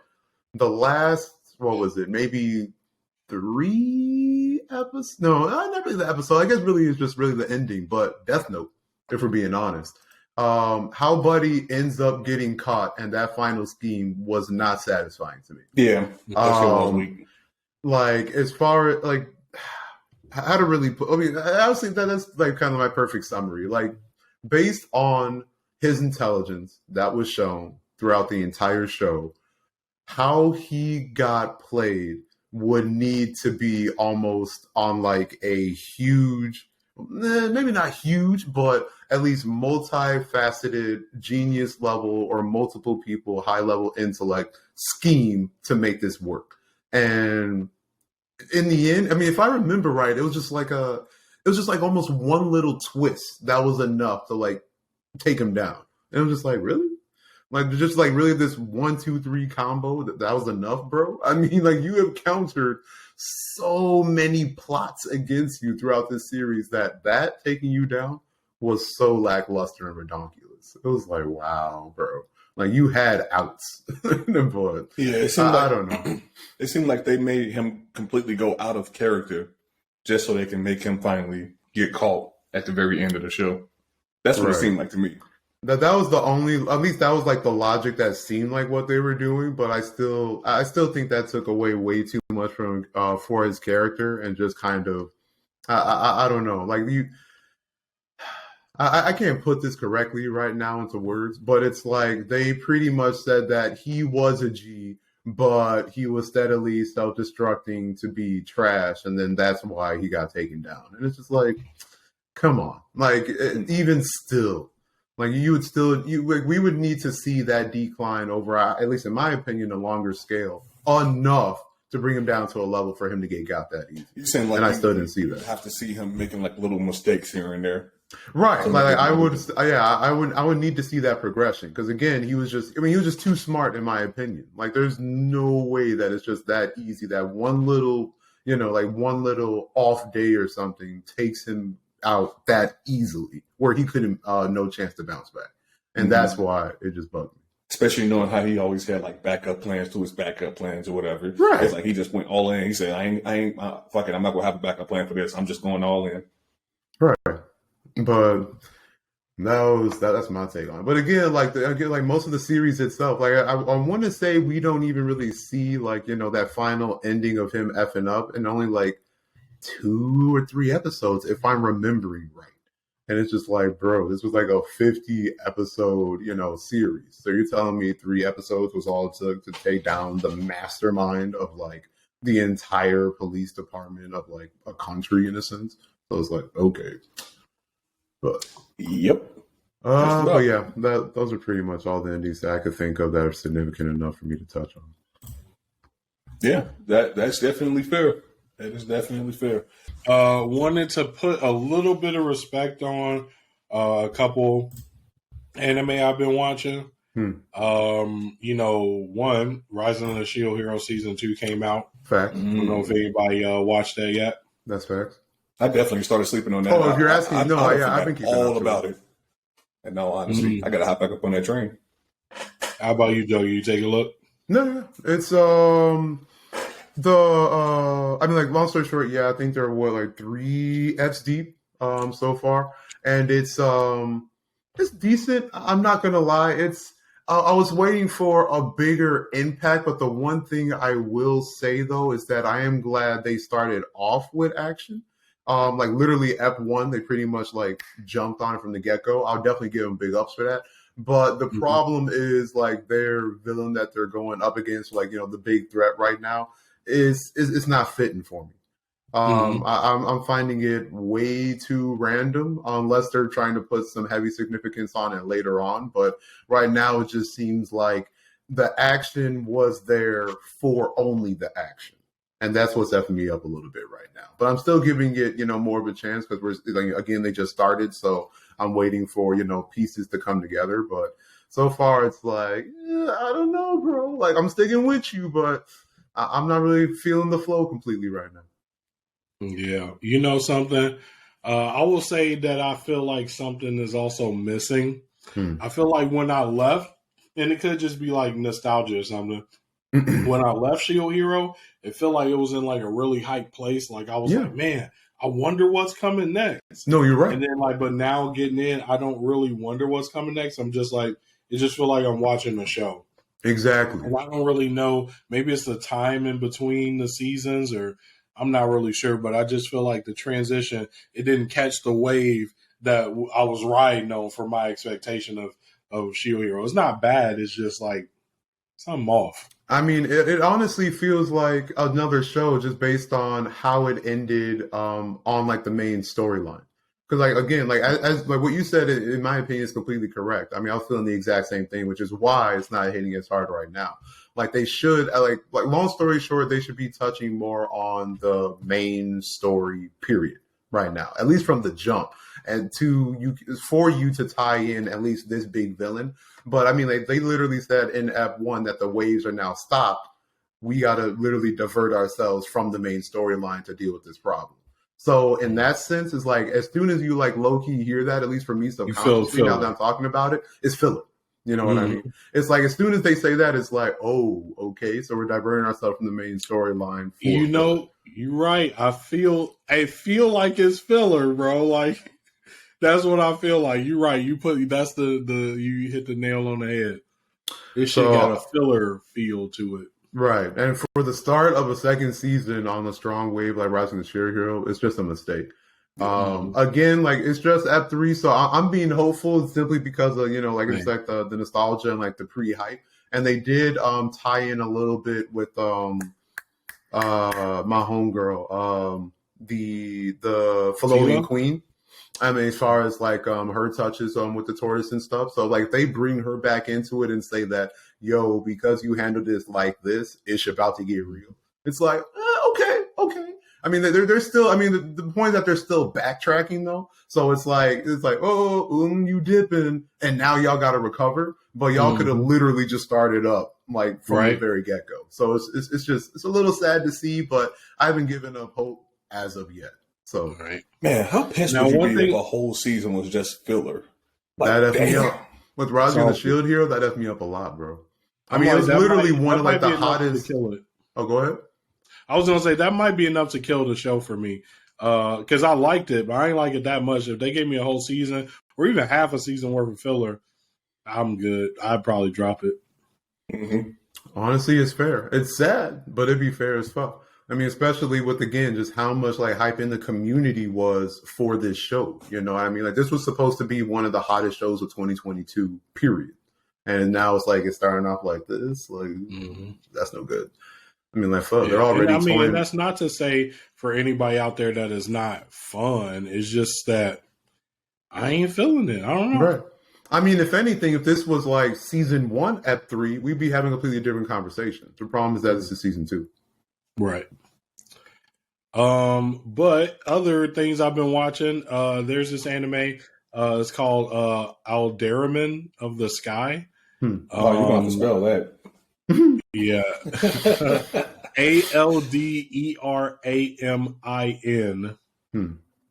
the last, what was it? Maybe 3 episodes? No, not really the episode. I guess really it's just really the ending. But Death Note, if we're being honest, how Buddy ends up getting caught and that final scheme was not satisfying to me. Yeah, like as far as like how to really put. I mean, I was thinking that's like kind of my perfect summary. Like, based on his intelligence that was shown throughout the entire show, how he got played would need to be almost on like a huge, maybe not huge, but at least multifaceted genius level or multiple people, high level intellect scheme to make this work. And in the end, I mean, if I remember right, it was just like almost one little twist that was enough to like take him down. And I'm just like, really? Like, just like really this 1, 2, 3 combo that was enough, bro? I mean, like, you have countered so many plots against you throughout this series that taking you down was so lackluster and redonkulous. It was like, wow, bro. Like, you had outs. But yeah, it seemed I don't know. It seemed like they made him completely go out of character just so they can make him finally get caught at the very end of the show. That's what it seemed like to me. That was the only, at least that was like the logic that seemed like what they were doing, but I still think that took away way too much from for his character and just kind of I don't know, like I can't put this correctly right now into words, but it's like they pretty much said that he was a G, but he was steadily self-destructing to be trash, and then that's why he got taken down. And it's just like, come on, like even still. Like you would still, we would need to see that decline over, at least in my opinion, a longer scale enough to bring him down to a level for him to get got that easy. You're saying like, and I still didn't see that. Have to see him making like little mistakes here and there, right? Like I would need to see that progression because again, he was just too smart in my opinion. Like there's no way that it's just that easy. That one little, one little off day or something takes him out that easily, where he couldn't, no chance to bounce back, and that's why it just bugged me. Especially knowing how he always had like backup plans to his backup plans or whatever. Right. It's like he just went all in. He said, I ain't fuck it. I'm not gonna have a backup plan for this. I'm just going all in. Right. But that's my take on it. But again, like most of the series itself, like I want to say we don't even really see like, that final ending of him effing up in only like 2 or 3 episodes, if I'm remembering right. And it's just like, bro, this was like a 50 episode, series. So you're telling me 3 episodes was all it took to take down the mastermind of like the entire police department of like a country in a sense. So it's like, okay. But yep. But yeah, those are pretty much all the indies that I could think of that are significant enough for me to touch on. Yeah, that's definitely fair. That is definitely fair. Wanted to put a little bit of respect on a couple anime I've been watching. One, Rising of the Shield Hero Season 2 came out. Fact. I don't know if anybody watched that yet. That's facts. I definitely started sleeping on that. Oh, if you're asking, I've been keeping all about it. And no, honestly, I got to hop back up on that train. How about you, Joe? You take a look? No, it's long story short, I think there are 3 Fs deep so far, and it's decent. I'm not gonna lie, I was waiting for a bigger impact, but the one thing I will say though is that I am glad they started off with action. Like literally F1, they pretty much like jumped on it from the get-go. I'll definitely give them big ups for that. But the problem is like their villain that they're going up against, like, the big threat right now is not fitting for me. I'm finding it way too random unless they're trying to put some heavy significance on it later on. But right now it just seems like the action was there for only the action. And that's what's effing me up a little bit right now. But I'm still giving it, more of a chance because they just started. So I'm waiting for, pieces to come together. But so far it's like, I don't know, bro. Like I'm sticking with you, but I'm not really feeling the flow completely right now. Yeah. You know something? I will say that I feel like something is also missing. I feel like when I left, and it could just be like nostalgia or something. When I left Shield Hero, it felt like it was in like a really hype place. Like I was like, man, I wonder what's coming next. No, you're right. And then but now getting in, I don't really wonder what's coming next. I'm just like, it just feel like I'm watching a show. Exactly. And I don't really know. Maybe it's the time in between the seasons, or I'm not really sure. But I just feel like the transition, it didn't catch the wave that I was riding on for my expectation of Shield Hero. It's not bad. It's just like something off. I mean, it honestly feels like another show just based on how it ended on like the main storyline. Because like again, like as like what you said, in my opinion, is completely correct. I mean, I was feeling the exact same thing, which is why it's not hitting as hard right now. Like they should, like long story short, they should be touching more on the main story period right now, at least from the jump, and for you to tie in at least this big villain. But I mean, they literally said in F1 that the waves are now stopped. We got to literally divert ourselves from the main storyline to deal with this problem. So in that sense, it's like as soon as you like low key hear that, at least for me subconsciously, now that I'm talking about it, it's filler. You know what I mean? It's like as soon as they say that, it's like, oh, okay, so we're diverting ourselves from the main storyline. You're right. I feel like it's filler, bro. Like that's what I feel like. You're right. You hit the nail on the head. This shit got a filler feel to it. Right. And for the start of a second season on a strong wave like Rising the Shield Hero, it's just a mistake. Again, like it's just F3, so I'm being hopeful simply because of, it's like the nostalgia and like the pre-hype. And they did tie in a little bit with my homegirl, the Felonian Queen. I mean, as far as like her touches with the tortoise and stuff. So like they bring her back into it and say that, yo, because you handled this like this, it's about to get real. It's like, okay. I mean, they're still. I mean, the point is that they're still backtracking though. So it's like, you dipping, and now y'all got to recover. But y'all could have literally just started up like from the very get go. So it's a little sad to see, but I haven't given up hope as of yet. So man, how pissed would you be if a whole season was just filler? Like, that F me up with Roger the Shield Hero. That F me up a lot, bro. I mean, it was literally one of like the hottest. Kill it. Oh, go ahead. I was gonna say that might be enough to kill the show for me, because I liked it, but I ain't like it that much. If they gave me a whole season or even half a season worth of filler, I'm good. I'd probably drop it. Mm-hmm. Honestly, it's fair. It's sad, but it'd be fair as fuck. I mean, especially with, again, just how much like hype in the community was for this show. You know what I mean? Like this was supposed to be one of the hottest shows of 2022, period. And now it's like it's starting off like this. Like that's no good. I mean, like fuck, they're already. I mean, that's not to say for anybody out there that is not fun. It's just that I ain't feeling it. I don't know. Right. I mean, if anything, if this was like season 1 at 3, we'd be having a completely different conversation. The problem is that this is season 2. Right. But other things I've been watching, there's this anime, it's called Alderamin of the Sky. Oh, you're gonna have to spell that. Yeah. Alderamin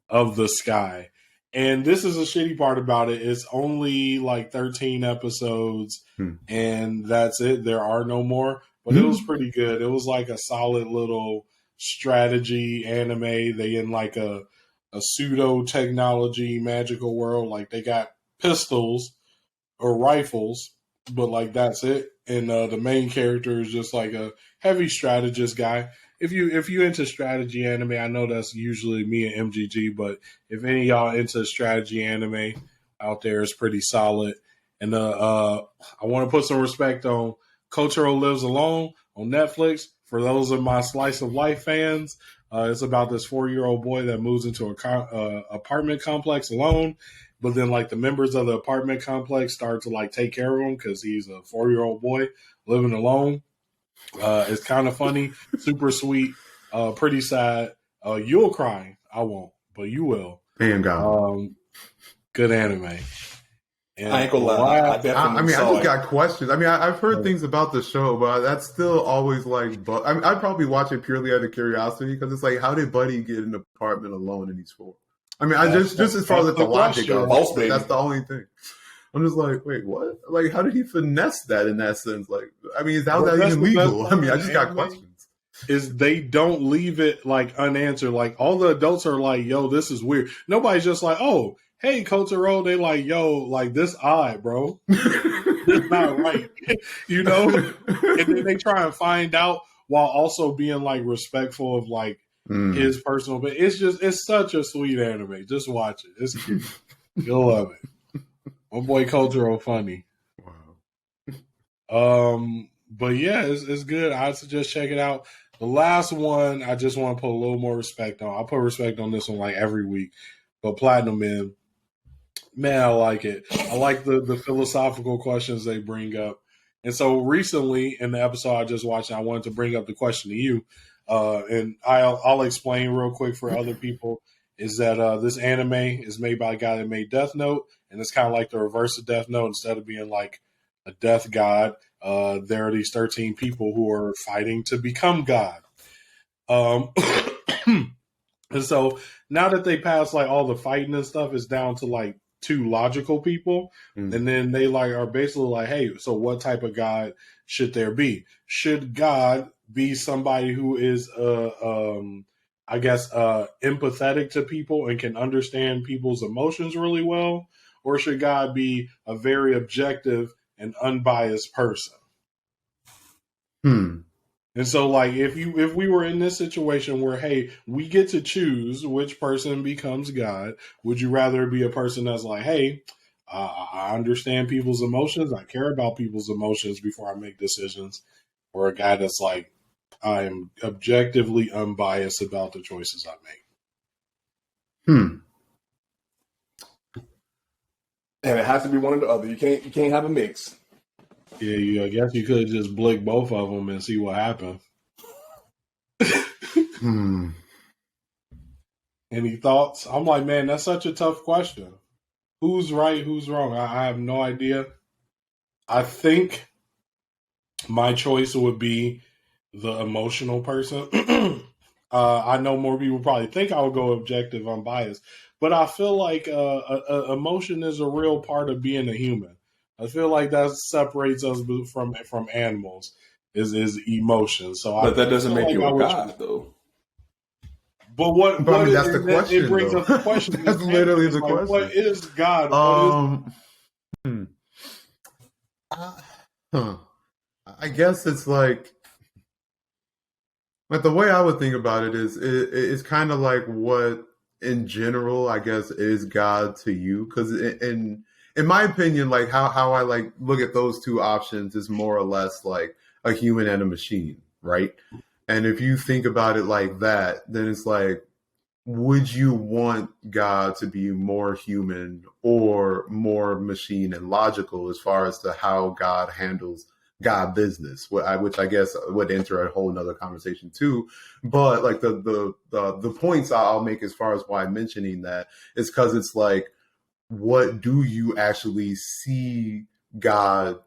of the Sky. And this is a shitty part about it. It's only like 13 episodes and that's it. There are no more. But it was pretty good. It was like a solid little strategy anime. They in like a pseudo technology magical world. Like they got pistols or rifles, but like that's it. And the main character is just like a heavy strategist guy. If you into strategy anime, I know that's usually me and MGG, but if any of y'all into strategy anime out there, it's pretty solid. And I want to put some respect on Kotaro Lives Alone on Netflix. For those of my slice of life fans, it's about this 4-year-old boy that moves into a apartment complex alone. But then, like, the members of the apartment complex start to, like, take care of him because he's a 4-year-old boy living alone. It's kind of funny, super sweet, pretty sad. You'll cry. I won't, but you will. And God. Good anime. And I ain't gonna lie. I just got questions. I mean, I've heard things about the show, but that's still always like. But I mean, I'd probably watch it purely out of curiosity because it's like, how did Buddy get an apartment alone and he's 4? I mean, just as far as like, the logic of it, that's the only thing. I'm just like, wait, what? Like, how did he finesse that in that sense? Like, I mean, how is that even legal? I mean, I just got questions. Is they don't leave it like unanswered. Like all the adults are like, yo, this is weird. Nobody's just like, oh, hey, Kotaro. They like, yo, like this odd, bro. It's not right. You know? And then they try and find out while also being like respectful of like his personal, but it's such a sweet anime. Just watch it. It's cute. You'll love it. My boy Kotaro funny. Wow. But yeah, it's good. I suggest check it out. The last one, I just want to put a little more respect on. I put respect on this one like every week. But Platinum Man, I like it. I like the philosophical questions they bring up. And so recently in the episode I just watched, I wanted to bring up the question to you. And I'll explain real quick for other people is that this anime is made by a guy that made Death Note. And it's kind of like the reverse of Death Note. Instead of being like a death god, there are these 13 people who are fighting to become God. And so now that they pass like all the fighting and stuff, it's down to like 2 logical people. And then they like are basically like, hey, so what type of God should there be? Should God be somebody who is empathetic to people and can understand people's emotions really well? Or should God be a very objective and unbiased person? And so, like, if we were in this situation where, hey, we get to choose which person becomes God, would you rather be a person that's like, hey, I understand people's emotions, I care about people's emotions before I make decisions, or a guy that's like, I am objectively unbiased about the choices I make? And it has to be one or the other. You can't have a mix. Yeah, I guess you could just blick both of them and see what happened. Any thoughts? I'm like, man, that's such a tough question. Who's right? Who's wrong? I have no idea. I think my choice would be the emotional person. I know more people probably think I would go objective, unbiased, but I feel like emotion is a real part of being a human. I feel like that separates us from animals is emotion. So, but that doesn't make you a god, though. But what? But I mean, that's the question. It brings up the question. That's literally the question. What is God? I guess it's like the way I would think about it is it's kind of like what in general I guess is God to you, because in my opinion, like how I like look at those two options is more or less like a human and a machine, right? And if you think about it like that, then it's like, would you want God to be more human or more machine and logical as far as to how God handles God business, which I guess would enter a whole nother conversation too. But like the points I'll make as far as why I'm mentioning that is because it's like, what do you actually see God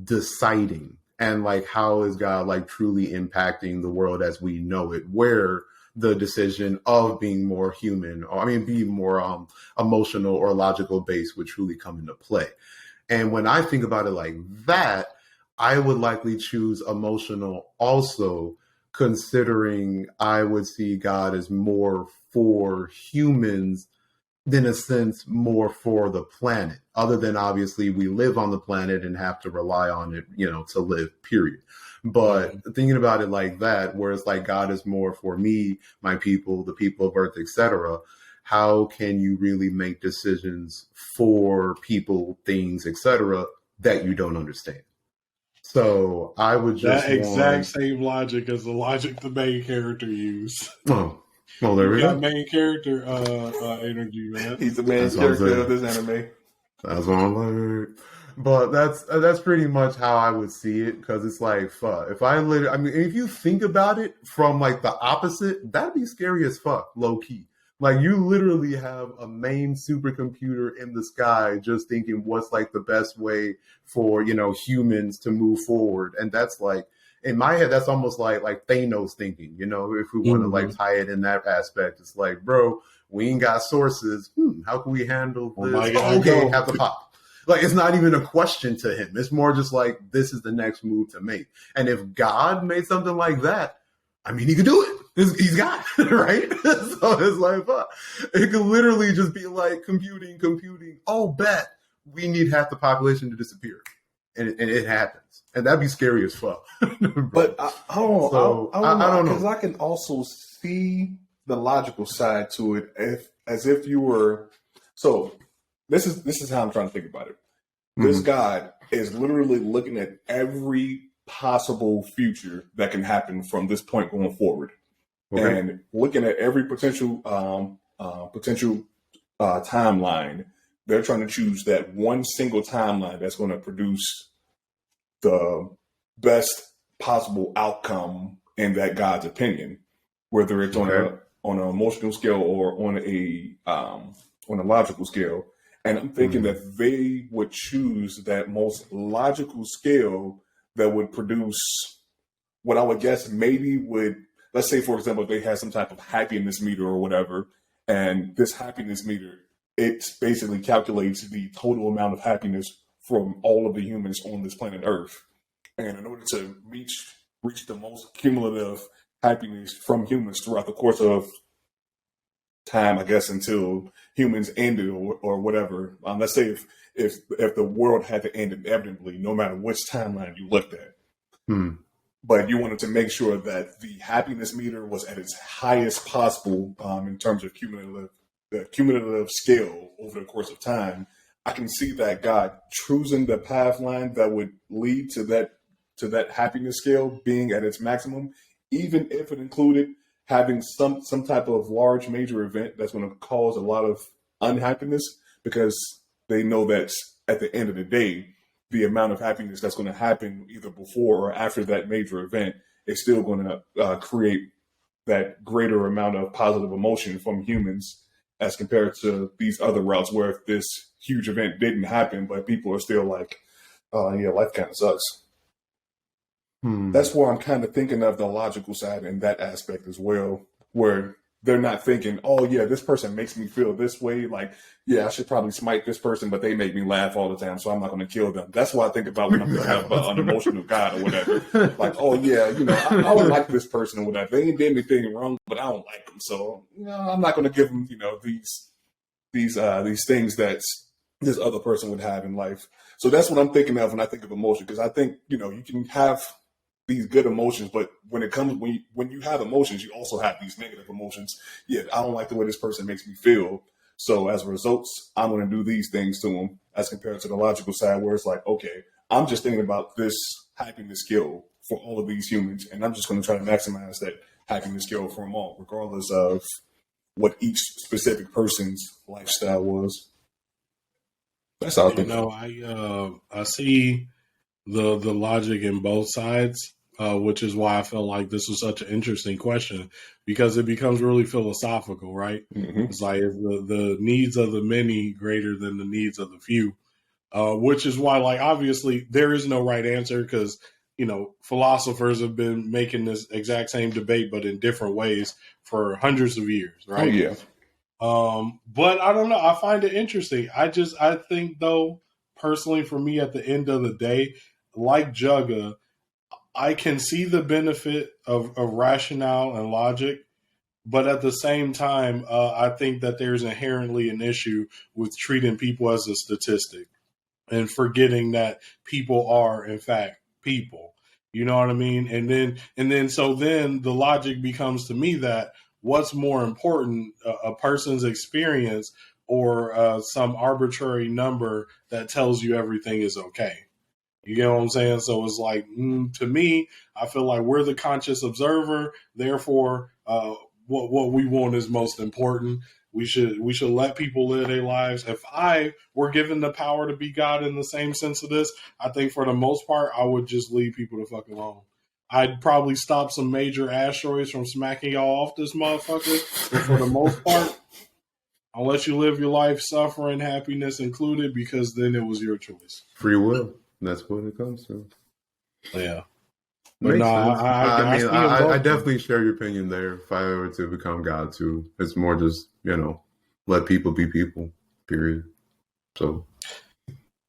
deciding? And like, how is God like truly impacting the world as we know it, where the decision of being more human, or being more emotional or logical based would truly come into play. And when I think about it like that, I would likely choose emotional also, considering I would see God as more for humans than a sense more for the planet, other than obviously we live on the planet and have to rely on it, to live, period. But thinking about it like that, where it's like God is more for me, my people, the people of Earth, etc. How can you really make decisions for people, things, etc. that you don't understand? So I would just exact same logic as the logic the main character used. Oh, well, there we go. Main character energy, man. He's the main character of this anime. That's what I'm like. But that's pretty much how I would see it, because it's like, fuck. If you think about it from like the opposite, that'd be scary as fuck, low key. Like, you literally have a main supercomputer in the sky just thinking what's like the best way for, humans to move forward. And that's like, in my head, that's almost like Thanos thinking, if we want to like tie it in that aspect. It's like, bro, we ain't got sources. How can we handle this? Okay, have the pop. Like, it's not even a question to him. It's more just like, this is the next move to make. And if God made something like that, he could do it. He's God, right? So it's like, fuck. It could literally just be like computing. Oh, bet we need half the population to disappear. And it happens. And that'd be scary as fuck. But I don't know. Because I can also see the logical side to it as if you were. So this is how I'm trying to think about it. This God is literally looking at every possible future that can happen from this point going forward. Okay. And looking at every potential timeline, they're trying to choose that one single timeline that's going to produce the best possible outcome in that God's opinion, whether it's on an emotional scale or on a logical scale. And I'm thinking that they would choose that most logical scale that would produce what I would guess maybe would. Let's say, for example, if they had some type of happiness meter or whatever, and this happiness meter, it basically calculates the total amount of happiness from all of the humans on this planet Earth. And in order to reach the most cumulative happiness from humans throughout the course of time, I guess, until humans ended or whatever. Let's say if the world had to end inevitably, no matter which timeline you looked at. But you wanted to make sure that the happiness meter was at its highest possible in terms of cumulative scale over the course of time. I can see that God choosing the path line that would lead to that happiness scale being at its maximum, even if it included having some type of large major event that's going to cause a lot of unhappiness, because they know that at the end of the day, the amount of happiness that's going to happen either before or after that major event is still going to create that greater amount of positive emotion from humans as compared to these other routes where if this huge event didn't happen, but people are still like, oh, yeah, life kind of sucks. That's where I'm kind of thinking of the logical side in that aspect as well, where they're not thinking, oh, yeah, this person makes me feel this way. Like, yeah, I should probably smite this person, but they make me laugh all the time, so I'm not going to kill them. That's what I think about when I'm thinking about an emotional God or whatever. Like, oh, yeah, I don't like this person or whatever. They ain't did anything wrong, but I don't like them. So, I'm not going to give them, these things that this other person would have in life. So that's what I'm thinking of when I think of emotion, because I think, you can have these good emotions, but when it comes when you have emotions, you also have these negative emotions. Yeah, I don't like the way this person makes me feel. So as a result, I'm going to do these things to them, as compared to the logical side where it's like, okay, I'm just thinking about this happiness skill for all of these humans, and I'm just going to try to maximize that happiness skill for them all, regardless of what each specific person's lifestyle was. That's how I think. I see the logic in both sides, which is why I felt like this was such an interesting question, because it becomes really philosophical, right? Mm-hmm. It's like, is the needs of the many greater than the needs of the few? Which is why, like, obviously there is no right answer, because, philosophers have been making this exact same debate, but in different ways for hundreds of years, right? Oh, yeah. But I don't know. I find it interesting. I think, though, personally, for me, at the end of the day, like Jugga, I can see the benefit of rationale and logic, but at the same time, I think that there's inherently an issue with treating people as a statistic and forgetting that people are, in fact, people. You know what I mean? And then the logic becomes to me that what's more important, a person's experience or some arbitrary number that tells you everything is okay. You get what I'm saying? So it's like, to me, I feel like we're the conscious observer. Therefore, what we want is most important. We should let people live their lives. If I were given the power to be God in the same sense of this, I think for the most part, I would just leave people the fuck alone. I'd probably stop some major asteroids from smacking y'all off this motherfucker. But for the most part, I'll let you live your life, suffering, happiness included, because then it was your choice. Free will. That's what it comes to. Yeah. But no, I definitely share your opinion there. If I were to become God too, it's more just, let people be people, period. So.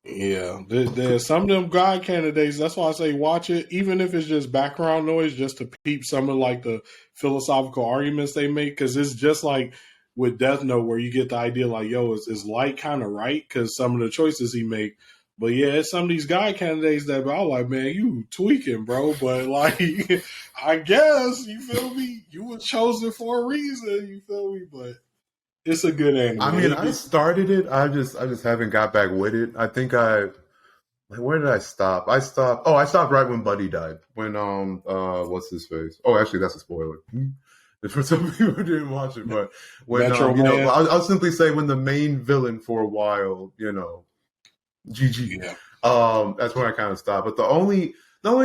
Yeah, there's some of them God candidates. That's why I say watch it, even if it's just background noise, just to peep some of like the philosophical arguments they make. Because it's just like with Death Note, where you get the idea like, yo, is Light kind of right? Because some of the choices he make. But yeah, it's some of these God candidates that I'm like, man, you tweaking, bro. But like, I guess, you feel me? You were chosen for a reason, you feel me? But it's a good anime. I mean, I started it. I just haven't got back with it. I think where did I stop? I stopped right when Buddy died. When what's his face? Oh, actually, that's a spoiler. For some people who didn't watch it, but when I'll simply say when the main villain for a while, GG. Yeah. That's where I kind of stopped. But the only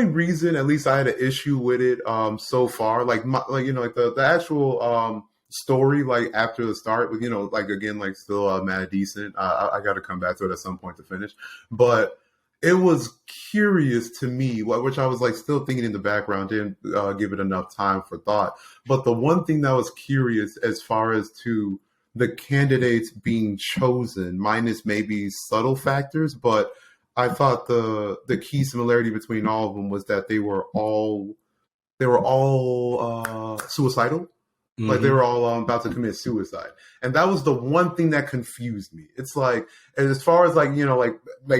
reason, at least I had an issue with it, so far, the actual story, like after the start, with still mad decent. I got to come back to it at some point to finish, but it was curious to me, which I was like still thinking in the background, didn't give it enough time for thought. But the one thing that was curious as far as to the candidates being chosen, minus maybe subtle factors, but I thought the key similarity between all of them was that they were all suicidal. Mm-hmm. Like they were all about to commit suicide, and that was the one thing that confused me. It's like, as far as like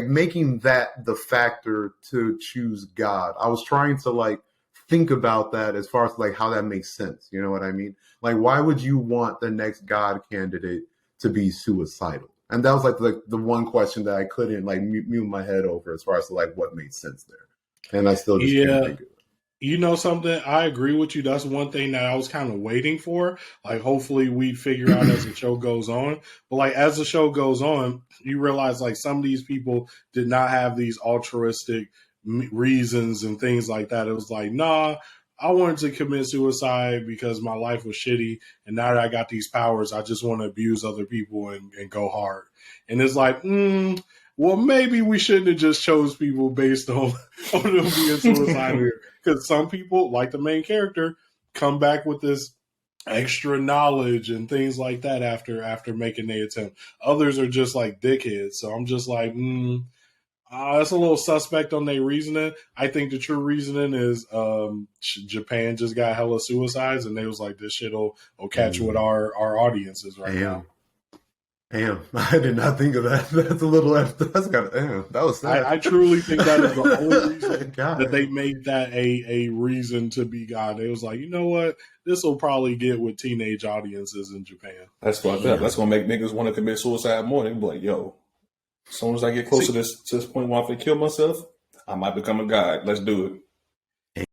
making that the factor to choose God, I was trying to like think about that as far as like how that makes sense. You know what I mean? Like, why would you want the next God candidate to be suicidal? And that was like the one question that I couldn't like mute my head over as far as like what made sense there. And I still just can't think of it. You know something? I agree with you. That's one thing that I was kind of waiting for. Like, hopefully we figure out as the show goes on. But like, as the show goes on, you realize like some of these people did not have these altruistic reasons and things like that. It was like, nah, I wanted to commit suicide because my life was shitty. And now that I got these powers, I just want to abuse other people and go hard. And it's like, well, maybe we shouldn't have just chose people based on them being suicidal. Because some people, like the main character, come back with this extra knowledge and things like that after making the attempt. Others are just like dickheads. So I'm just like, that's a little suspect on their reasoning. I think the true reasoning is Japan just got hella suicides, and they was like, this shit will catch what our audience is right now. Damn, I did not think of that. That's a little. That's kind of damn. That was sad. I truly think that is the only reason that they made that a reason to be God. They was like, you know what, this will probably get with teenage audiences in Japan. That's fucked up. That's gonna make niggas want to commit suicide more. They be like, yo, as soon as I get closer to this point where I have to kill myself, I might become a god. Let's do it.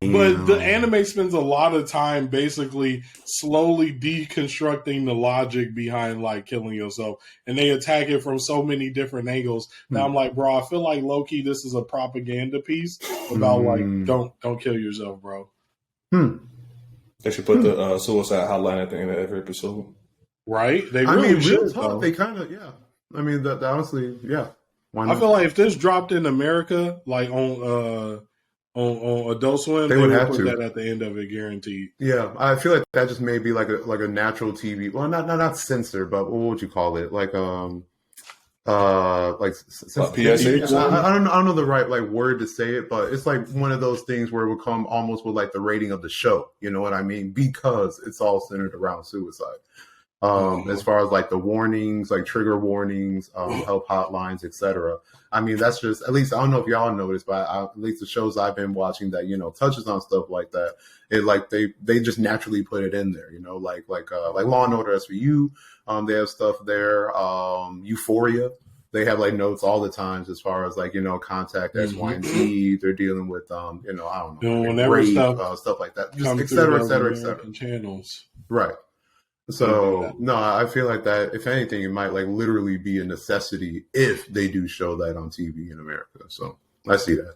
But the anime spends a lot of time basically slowly deconstructing the logic behind like killing yourself, and they attack it from so many different angles. Now I'm like, bro, I feel like low-key this is a propaganda piece about like don't kill yourself, bro. They should put the suicide hotline at the end of every episode. Right? They really should. Real talk, they kind of I mean, that honestly, yeah. Why not? I feel like if this dropped in America, like on Adult Swim, they would have put to that at the end of it, guaranteed. Yeah, I feel like that just may be like a natural TV. Well, not censor, but what would you call it? Like PSA. I don't know the right like word to say it, but it's like one of those things where it would come almost with like the rating of the show. You know what I mean? Because it's all centered around suicide. As far as like the warnings, like trigger warnings, help hotlines, etc. I mean, that's just, at least I don't know if y'all noticed, but at least the shows I've been watching that touches on stuff like that. It like they just naturally put it in there. Like Law and Order SVU. They have stuff there. Euphoria. They have like notes all the times as far as like contact X, Y, and Z. They're dealing with I don't know, rape, stuff like that, just et cetera. Channels. Right. So no, I feel like that. If anything, it might like literally be a necessity if they do show that on TV in America. So I see that.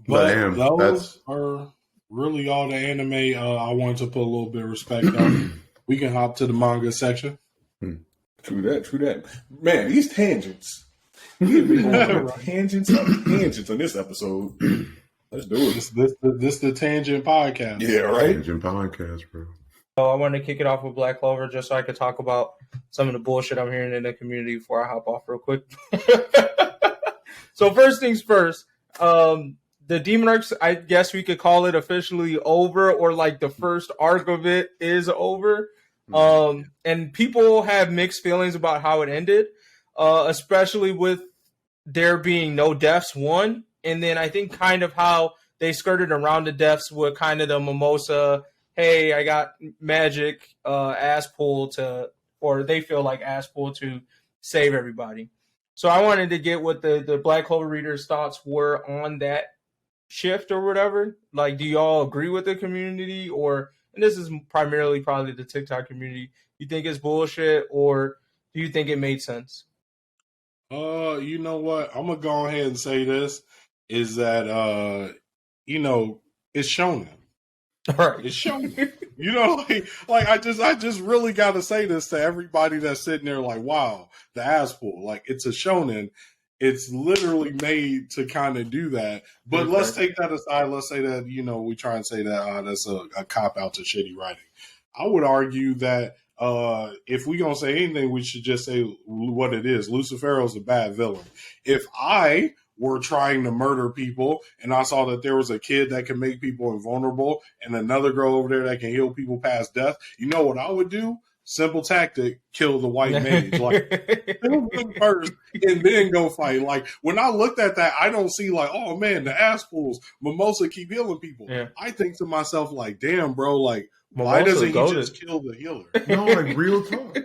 But those are really all the anime I wanted to put a little bit of respect on. We can hop to the manga section. True that. Man, these tangents. Tangents on this episode. Let's do it. This the Tangent Podcast. Yeah, right. Tangent Podcast, bro. So I want to kick it off with Black Clover just so I could talk about some of the bullshit I'm hearing in the community before I hop off real quick. So first things first, the Demon Arcs, I guess we could call it officially over, or like the first arc of it is over. And people have mixed feelings about how it ended, especially with there being no deaths, one. And then I think kind of how they skirted around the deaths with kind of the mimosa, hey, I got magic ass pull or they feel like ass pull to save everybody. So I wanted to get what the Black Clover readers' thoughts were on that shift or whatever. Like, do y'all agree with the community, or, and this is primarily probably the TikTok community, you think it's bullshit, or do you think it made sense? You know what? I'm gonna go ahead and say this is that it's shonen. All right. It's shonen. Like I just really got to say this to everybody that's sitting there like, wow, the ass pull. Like, it's a shonen. It's literally made to kind of do that. But let's take that aside. Let's say that, we try and say that that's a cop-out to shitty writing. I would argue that if we're going to say anything, we should just say what it is. Lucifero's a bad villain. If I were trying to murder people and I saw that there was a kid that can make people invulnerable and another girl over there that can heal people past death, you know what I would do? Simple tactic, kill the white mage. Like, kill him first and then go fight. Like, when I looked at that, I don't see like, oh man, the ass pulls, Mimosa keep healing people. Yeah. I think to myself like, damn, bro, like, Why doesn't he goated. just kill the healer? No, like real talk.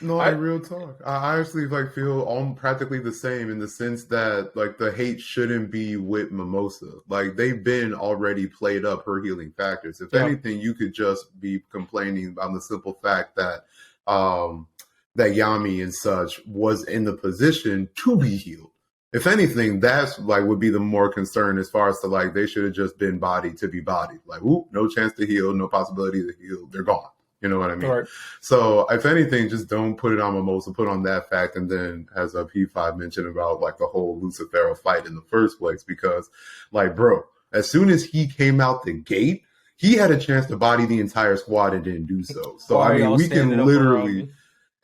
No, like real talk. I actually like feel all practically the same in the sense that like the hate shouldn't be with Mimosa. Like they've been already played up her healing factors. If anything, you could just be complaining on the simple fact that that Yami and such was in the position to be healed. If anything, that's like would be the more concern as far as to like they should have just been bodied to be bodied. Like, ooh, no chance to heal, no possibility to heal. They're gone. You know what I mean? Right. So if anything, just don't put it on Mimosa, put on that fact. And then as a P5 mentioned about like the whole Lucifero fight in the first place, because like, bro, as soon as he came out the gate, he had a chance to body the entire squad and didn't do so. So I mean, we can literally...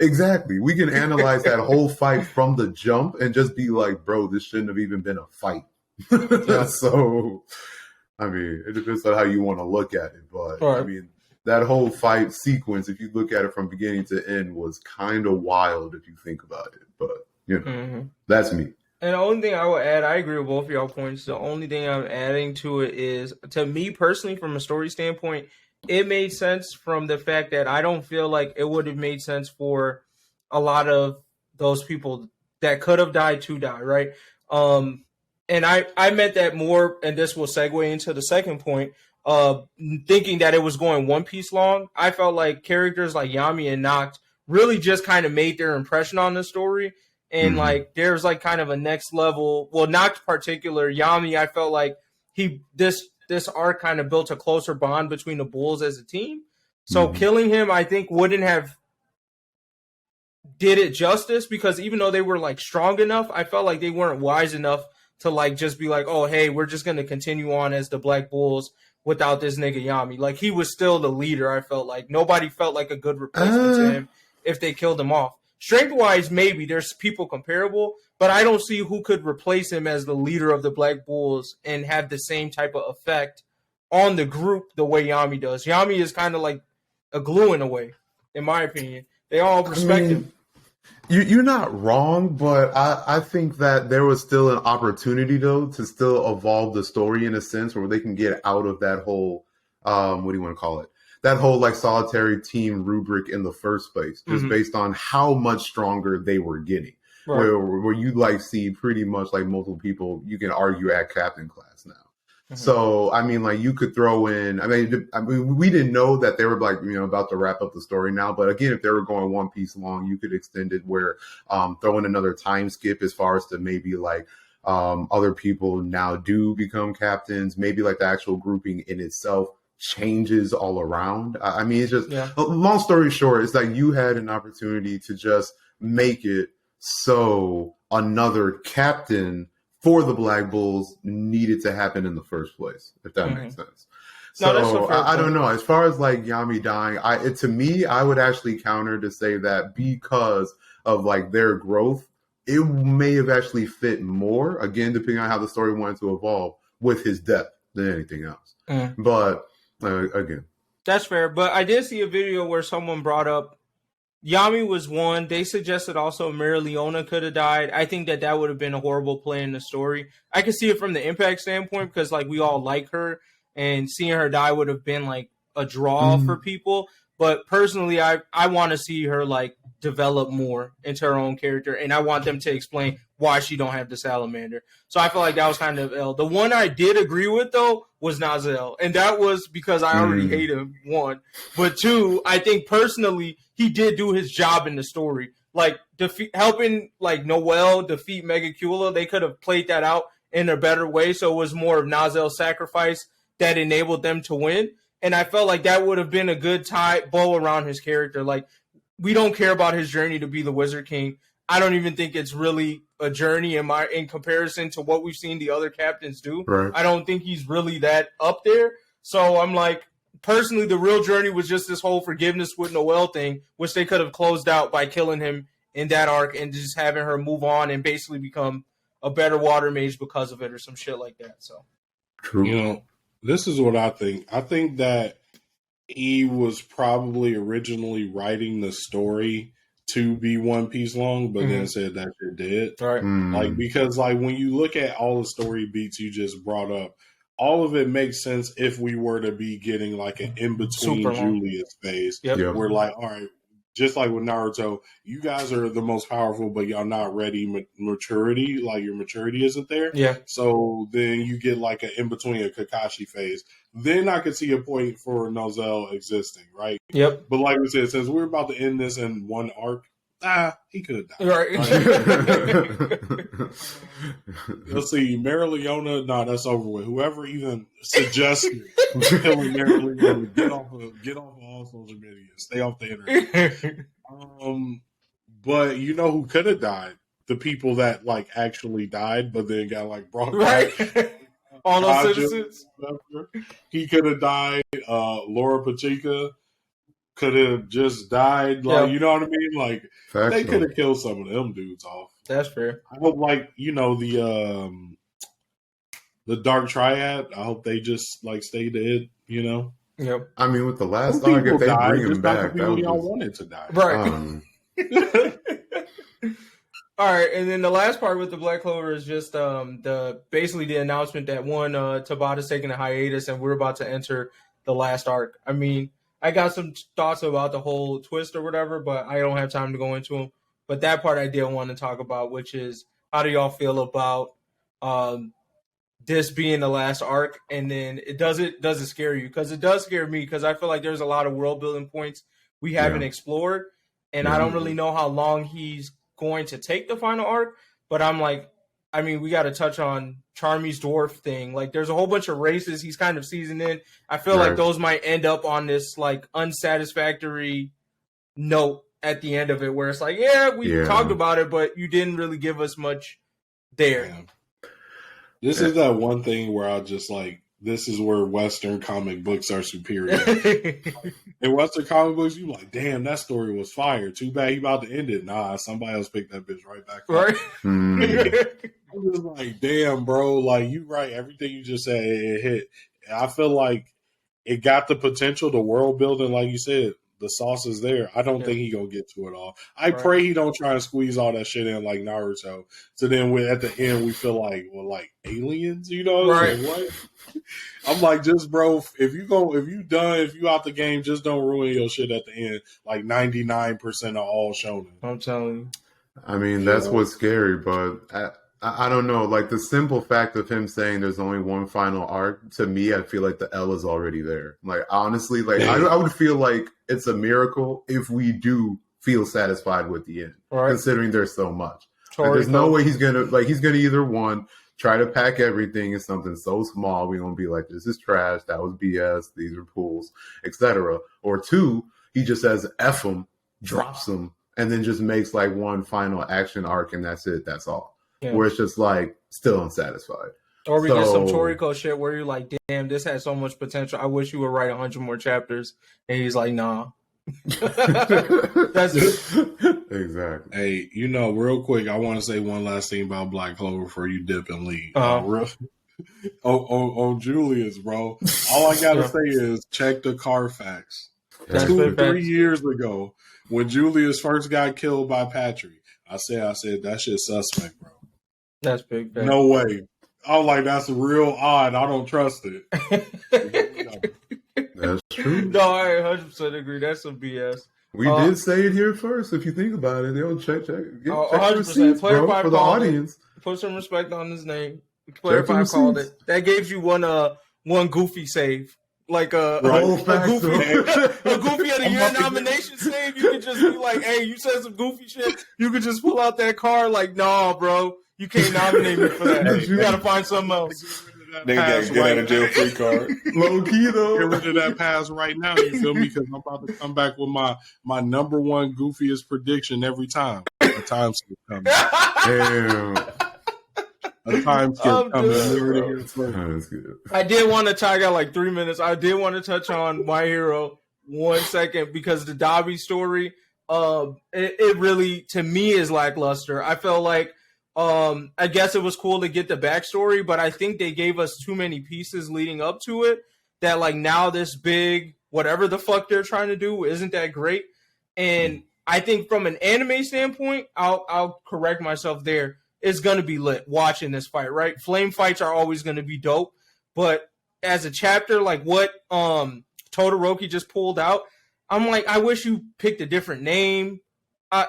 Exactly. We can analyze that whole fight from the jump and just be like, bro, this shouldn't have even been a fight. So, I mean, it depends on how you want to look at it. But, I mean, that whole fight sequence, if you look at it from beginning to end, was kind of wild if you think about it. But, you know, that's me. And the only thing I will add, I agree with both of y'all points. The only thing I'm adding to it is, to me personally, from a story standpoint, it made sense from the fact that I don't feel like it would have made sense for a lot of those people that could have died to die, right? And I meant that more, and this will segue into the second point, thinking that it was going One Piece long. I felt like characters like Yami and Noct really just kind of made their impression on the story. And like there's like kind of a next level. Well, Noct particular, Yami, I felt like this arc kind of built a closer bond between the Bulls as a team. So killing him, I think, wouldn't have did it justice, because even though they were like strong enough, I felt like they weren't wise enough to like just be like, oh, hey, we're just going to continue on as the Black Bulls without this nigga Yami. Like he was still the leader. I felt like nobody felt like a good replacement to him if they killed him off. Strength-wise, maybe there's people comparable, but I don't see who could replace him as the leader of the Black Bulls and have the same type of effect on the group the way Yami does. Yami is kind of like a glue in a way, in my opinion. They all respect him. You're not wrong, but I think that there was still an opportunity, though, to still evolve the story in a sense where they can get out of that whole, what do you want to call it? That whole like solitary team rubric in the first place, just based on how much stronger they were getting. Right. Where you like see pretty much like multiple people, you can argue at captain class now. So, I mean, like you could throw in, I mean, we didn't know that they were like, you know, about to wrap up the story now. But again, if they were going One Piece long, you could extend it where throw in another time skip as far as to maybe like other people now do become captains, maybe like the actual grouping in itself changes all around. I mean, it's just long story short, it's like you had an opportunity to just make it so another captain for the Black Bulls needed to happen in the first place, if that makes sense. So I don't know. As far as like Yami dying, to me, I would actually counter to say that because of like their growth, it may have actually fit more, again, depending on how the story wanted to evolve, with his death than anything else. But again, that's fair. But I did see a video where someone brought up Yami was one. They suggested also Leona could have died. I think that would have been a horrible play in the story. I can see it from the impact standpoint because like we all like her, and seeing her die would have been like a draw for people. But personally, I want to see her like develop more into her own character, and I want them to explain why she don't have the salamander. So I feel like that was kind of L. The one I did agree with though was Nazel, and that was because I already hate him. One, but two, I think personally he did do his job in the story, like helping like Noelle defeat Megacula. They could have played that out in a better way, so it was more of Nazel's sacrifice that enabled them to win. And I felt like that would have been a good bow around his character. Like, we don't care about his journey to be the Wizard King. I don't even think it's really a journey in comparison to what we've seen the other captains do. Right. I don't think he's really that up there. So I'm like, personally, the real journey was just this whole forgiveness with Noelle thing, which they could have closed out by killing him in that arc and just having her move on and basically become a better water mage because of it or some shit like that. So, true. You know, this is what I think. I think that he was probably originally writing the story to be One Piece long, but then said that shit dead. Right. Like, because like when you look at all the story beats you just brought up, all of it makes sense if we were to be getting like an in between Julius phase, where like, all right, just like with Naruto, you guys are the most powerful, but y'all not ready maturity. Like your maturity isn't there. Yeah. So then you get like an in between a Kakashi phase. Then I could see a point for Nozel existing, right? Yep. But like we said, since we're about to end this in one arc, he could have died. Right. Let's see, Marileona. No, that's over with. Whoever even suggested killing Marileona, get off of all social media. Stay off the internet. But you know who could have died? The people that like actually died, but then got like brought back. All those citizens. He could have died. Laura Pachica could have just died. Like, you know what I mean? Like, they could have killed some of them dudes off. That's fair. I hope, like, you know, the Dark Triad, I hope they just, like, stay dead, you know? Yep. I mean, with the last arc, if they bring him back, that was y'all wanted to die. Right. All right, and then the last part with the Black Clover is just basically the announcement that Tabata's taking a hiatus and we're about to enter the last arc. I mean, I got some thoughts about the whole twist or whatever, but I don't have time to go into them. But that part I did want to talk about, which is how do y'all feel about this being the last arc? And then does it scare you? Because it does scare me, because I feel like there's a lot of world building points we haven't explored, and I don't really know how long he's going to take the final arc. But I'm like, I mean, we got to touch on Charmy's dwarf thing. Like, there's a whole bunch of races he's kind of seasoned in. I feel like those might end up on this like unsatisfactory note at the end of it, where it's like, we talked about it, but you didn't really give us much there. Yeah. This is that one thing where I just like, this is where Western comic books are superior. In Western comic books, you like, damn, that story was fire. Too bad he about to end it. Nah, somebody else picked that bitch right back up. Right? I'm just like, damn, bro. Like, you right. Everything you just said, it hit. I feel like it got the potential, the world building, like you said. The sauce is there. I don't think he gonna get to it all. I pray he don't try and squeeze all that shit in like Naruto. So then at the end we feel like, well, like aliens, you know? Right. Like, what? I'm like, just bro, if you out the game, just don't ruin your shit at the end. Like 99% of all shonen. I'm telling you. I mean, that's what's scary, but I don't know. Like, the simple fact of him saying there's only one final arc, to me, I feel like the L is already there. Like, honestly, like I would feel like it's a miracle if we do feel satisfied with the end, considering there's so much. Like, there's no way he's gonna either try to pack everything in something so small we're gonna be like, this is trash, that was BS, these are pools, etc. Or two, he just says F them, drops them, and then just makes like one final action arc, and that's it. That's all. Yeah. Where it's just like still unsatisfied. Or we get some Toriko shit where you're like, damn, this has so much potential. I wish you would write 100 more chapters. And he's like, nah. That's it. Exactly. Hey, you know, real quick, I want to say one last thing about Black Clover before you dip and leave. On Julius, bro. All I gotta say is check the Carfax. 2-3 years ago, when Julius first got killed by Patrick, I said that shit's suspect, bro. That's big. No way. I was like, that's real odd. I don't trust it. That's true. No, I 100% agree. That's some BS. We did say it here first. If you think about it, they'll check. Get 100%. Receipts, Player bro, 5 for the audience. Put some respect on his name. Player 5 called it. That gave you one Goofy save. Like a Goofy of the year nomination save. You could just be like, hey, you said some goofy shit. You could just pull out that card like, nah, bro, you can't nominate me for that. You got to find something else. They get out of jail free card. Low key though. Get rid of that pass right now. You feel me? Because I'm about to come back with my number one goofiest prediction every time. The time skip coming. Damn. A time skip coming. I did want to talk out like 3 minutes. I did want to touch on My Hero 1 second because the Dabi story, it really to me is lackluster. I felt like I guess it was cool to get the backstory, but I think they gave us too many pieces leading up to it that like now this big whatever the fuck they're trying to do isn't that great. And I think from an anime standpoint, I'll correct myself there. It's going to be lit watching this fight, right? Flame fights are always going to be dope, but as a chapter, like what Todoroki just pulled out, I'm like, I wish you picked a different name.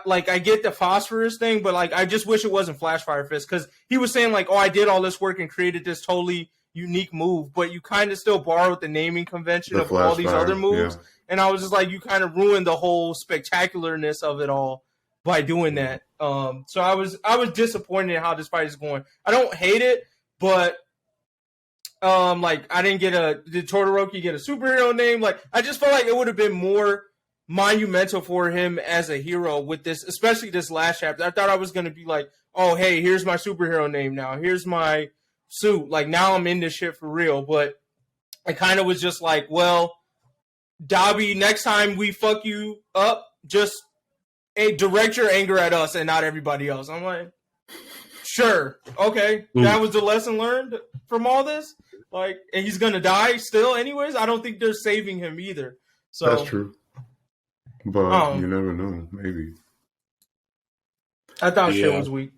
Like, I get the phosphorus thing, but like, I just wish it wasn't Flash Fire Fist, because he was saying like, oh, I did all this work and created this totally unique move, but you kind of still borrowed the naming convention of all these other moves, and I was just like, you kind of ruined the whole spectacularness of it all by doing that. So I was disappointed in how this fight is going. I don't hate it, but like, I didn't did Todoroki get a superhero name? Like, I just felt like it would have been more monumental for him as a hero with this, especially this last chapter. I thought I was going to be like, oh, hey, here's my superhero name now. Here's my suit. Like, now I'm in this shit for real. But I kind of was just like, well, Dabi, next time we fuck you up, just direct your anger at us and not everybody else. I'm like, sure. Okay. That was the lesson learned from all this. Like, and he's going to die still anyways. I don't think they're saving him either. So that's true. But you never know. Maybe. I thought shit was weak.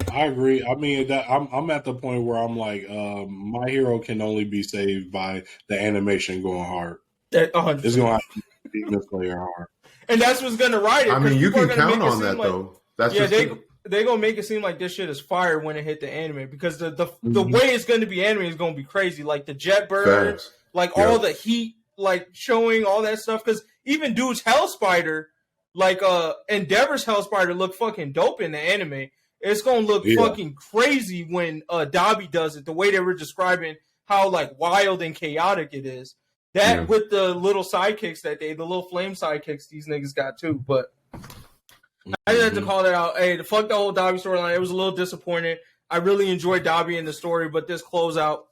I agree. I mean, I'm at the point where I'm like, my hero can only be saved by the animation going hard. It's going to have to be Demon Slayer hard. And that's what's going to ride it. I mean, you can count on that, like, though. That's yeah, just they're going to make it seem like this shit is fire when it hit the anime, because the way it's going to be animated is going to be crazy. Like the jet bird, like all the heat, like showing all that stuff. Because even dude's Hell Spider, like Endeavor's Hell Spider, look fucking dope in the anime. It's going to look fucking crazy when Dabi does it, the way they were describing how like wild and chaotic it is. That with the little sidekicks the little flame sidekicks these niggas got too. But I just had to call that out. Hey, fuck the whole Dabi storyline. It was a little disappointing. I really enjoyed Dabi in the story, but this closeout,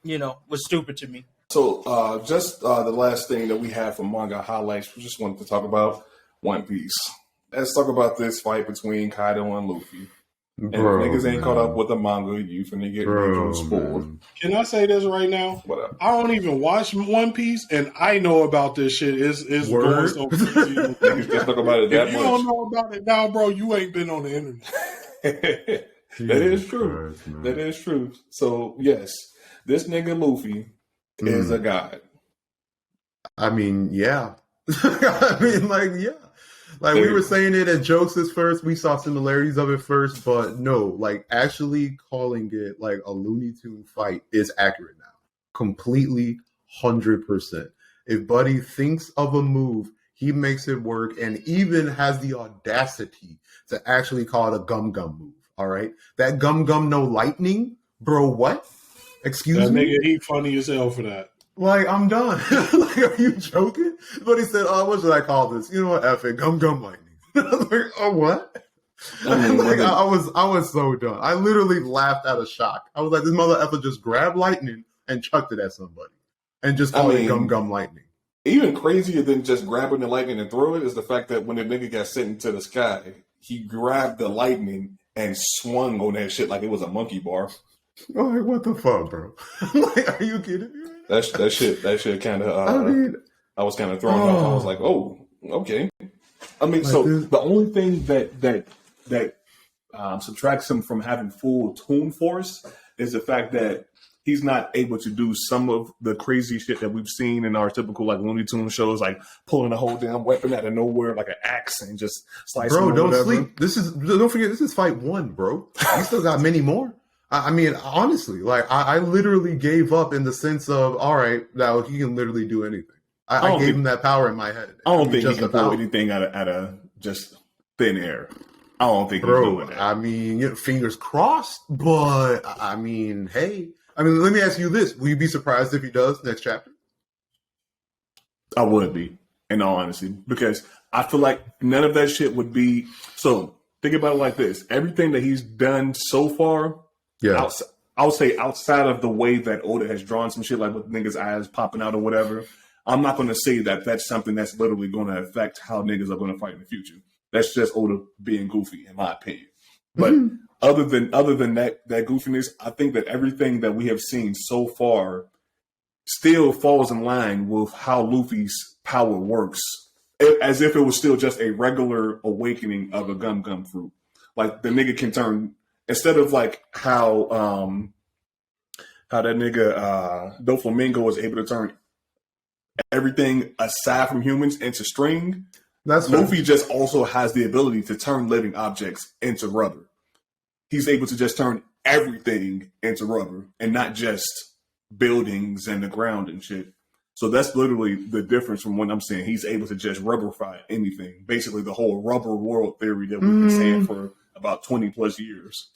was stupid to me. So just the last thing that we have for manga highlights, we just wanted to talk about One Piece. Let's talk about this fight between Kaido and Luffy. And Bro, if niggas ain't caught up with the manga, you finna get spoiled. Can I say this right now? What up? I don't even watch One Piece, and I know about this shit. It's going so crazy. Niggas just talk about it that if you much. don't know about it now, bro, you ain't been on the internet. That is true. Christ, that is true. So, yes, this nigga Luffy is a god. I mean, yeah. I mean, like, yeah. Like, we were saying it as jokes at first. We saw similarities of it first, but no, like, actually calling it, like, a Looney Tune fight is accurate now. Completely, 100%. If Buddy thinks of a move, he makes it work and even has the audacity to actually call it a gum move, all right? That gum no lightning? Bro, what? Excuse me? That nigga, he funny as hell for that. Like, I'm done. Like, are you joking? But he said, oh, what should I call this? You know what? F it. Gum lightning. I was like, oh, what? I was so done. I literally laughed out of shock. I was like, this mother effer just grabbed lightning and chucked it at somebody. And just called it gum lightning. Even crazier than just grabbing the lightning and throw it is the fact that when the nigga got sent into the sky, he grabbed the lightning and swung on that shit like it was a monkey bar. Like, what the fuck, bro? Like, are you kidding me? That shit kind of. I was kind of thrown off. I was like, oh, okay. I mean, like so the only thing that subtracts him from having full Toon Force is the fact that he's not able to do some of the crazy shit that we've seen in our typical like Looney Tunes shows, like pulling a whole damn weapon out of nowhere like an axe and just slicing. Bro, don't sleep. Don't forget, this is fight 1, bro. You still got many more. I mean, honestly, like I literally gave up in the sense of, all right, now he can literally do anything. I gave him that power in my head. I don't think he can pull anything out of just thin air. I don't think he's doing that. I mean, fingers crossed, but I mean, hey. I mean, let me ask you this. Will you be surprised if he does next chapter? I would be, in all honesty, because I feel like none of that shit would be. So think about it like this. Everything that he's done so far, I would say outside of the way that Oda has drawn some shit, like with niggas' eyes popping out or whatever, I'm not going to say that that's something that's literally going to affect how niggas are going to fight in the future. That's just Oda being goofy, in my opinion. But other than that goofiness, I think that everything that we have seen so far still falls in line with how Luffy's power works, as if it was still just a regular awakening of a gum fruit. Like the nigga can turn, instead of like how how that nigga Doflamingo was able to turn everything aside from humans into string. Luffy just also has the ability to turn living objects into rubber. He's able to just turn everything into rubber and not just buildings and the ground and shit. So that's literally the difference from what I'm saying. He's able to just rubberify anything. Basically, the whole rubber world theory that we've been saying for about 20 plus years.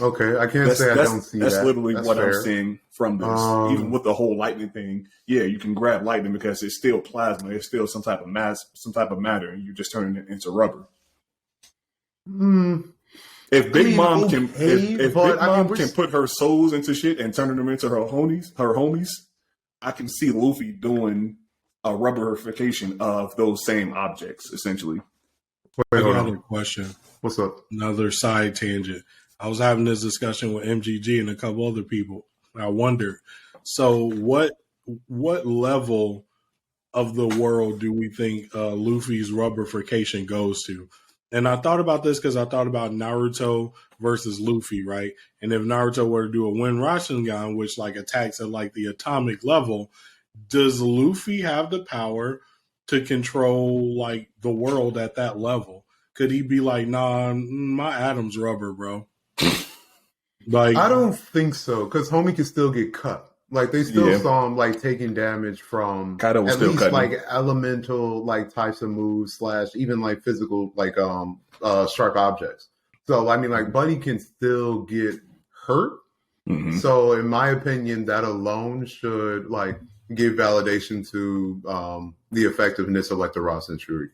Okay, I can't say I don't see that. That's literally what I'm seeing from this. Even with the whole lightning thing, yeah, you can grab lightning because it's still plasma. It's still some type of mass, some type of matter, and you just turn it into rubber. If Big Mom can put her souls into shit and turning them into her homies, I can see Luffy doing a rubberification of those same objects, essentially. Wait, another question. What's up? Another side tangent. I was having this discussion with MGG and a couple other people. I wonder, so what level of the world do we think Luffy's rubberification goes to? And I thought about this because I thought about Naruto versus Luffy, right? And if Naruto were to do a Wind Rasengan, which like attacks at like the atomic level, does Luffy have the power to control like the world at that level? Could he be like, nah, my atom's rubber, bro? Like, I don't think so, because homie can still get cut. Like they still saw him like taking damage from at least cutting. Like elemental like types of moves / even like physical like sharp objects. So I mean like Buddy can still get hurt. Mm-hmm. So in my opinion, that alone should like give validation to the effectiveness of like the Rasen Shuriken.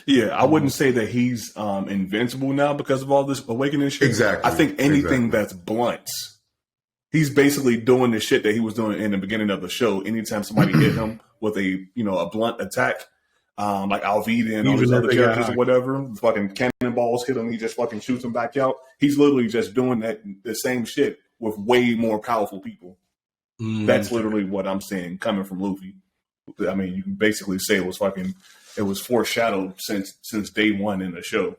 Yeah, I wouldn't say that he's invincible now because of all this awakening shit. Exactly. I think anything that's blunt, he's basically doing the shit that he was doing in the beginning of the show. Anytime somebody hit him with a blunt attack, like Alvida and all these other characters or whatever, fucking cannonballs hit him, he just fucking shoots him back out. He's literally just doing the same shit with way more powerful people. That's literally what I'm saying coming from Luffy. I mean, you can basically say it was foreshadowed since day one in the show.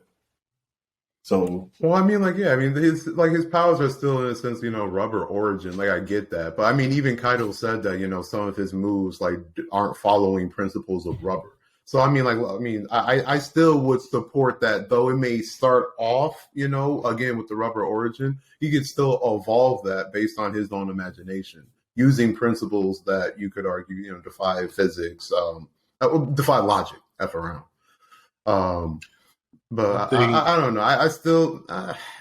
So, well, I mean, like, yeah, I mean, his powers are still in a sense, rubber origin. Like, I get that, but I mean, even Kaido said that, some of his moves like aren't following principles of rubber. So, I mean, I still would support that, though it may start off, again with the rubber origin, he could still evolve that based on his own imagination, using principles that you could argue, defy physics, defy logic. F around. But I don't know. I still,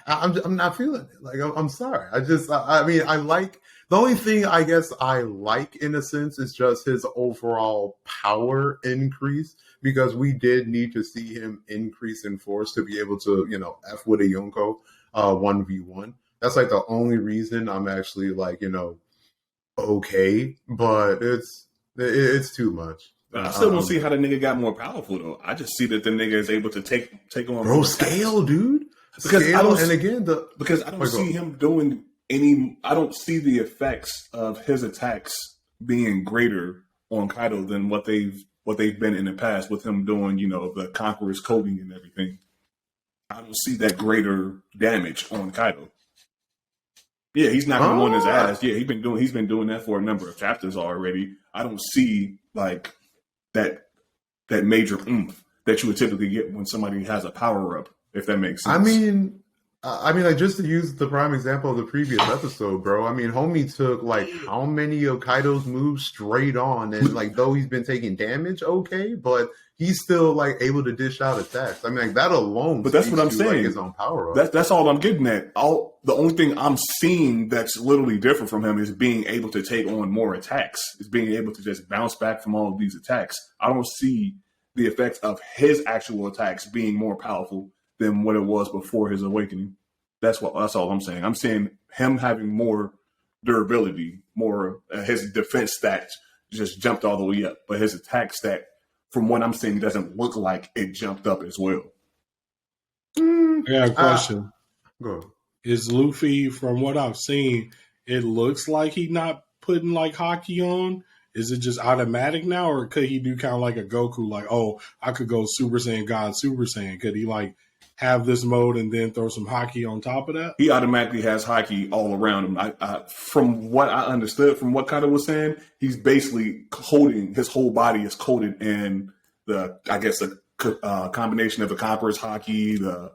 I'm not feeling it. Like, I'm sorry. I mean, I like, the only thing I guess I like in a sense is just his overall power increase, because we did need to see him increase in force to be able to, F with a Yonko 1v1. That's like the only reason I'm actually like, okay, but it's too much. I still don't see how the nigga got more powerful though. I just see that the nigga is able to take on scale, dude. Because scale, because I don't see him doing any. I don't see the effects of his attacks being greater on Kaido than what they've been in the past with him doing, the Conqueror's coding and everything. I don't see that greater damage on Kaido. Yeah, he's not going on his ass. Yeah, he's been doing that for a number of chapters already. I don't see like that major oomph that you would typically get when somebody has a power up, if that makes sense. I mean, like just to use the prime example of the previous episode, bro. I mean, homie took like how many of Kaido's moves straight on, and like though he's been taking damage, okay, but he's still like able to dish out attacks. I mean, like that alone. But that's what I'm saying. Like, his own power up. That's all I'm getting at. The only thing I'm seeing that's literally different from him is being able to take on more attacks. Is being able to just bounce back from all of these attacks. I don't see the effects of his actual attacks being more powerful than what it was before his awakening. That's all I'm saying. I'm saying him having more durability, more his defense stat just jumped all the way up, but his attack stat, from what I'm seeing, doesn't look like it jumped up as well. I got a question. Go ahead. Is Luffy, from what I've seen, it looks like he's not putting like hockey on? Is it just automatic now, or could he do kind of like a Goku, like, oh, I could go Super Saiyan God, Super Saiyan? Could he like have this mode and then throw some hockey on top of that? He automatically has hockey all around him. From what I understood, from what Kotaro was saying, he's basically coating, his whole body is coated in the, I guess, a combination of the Conqueror's hockey, the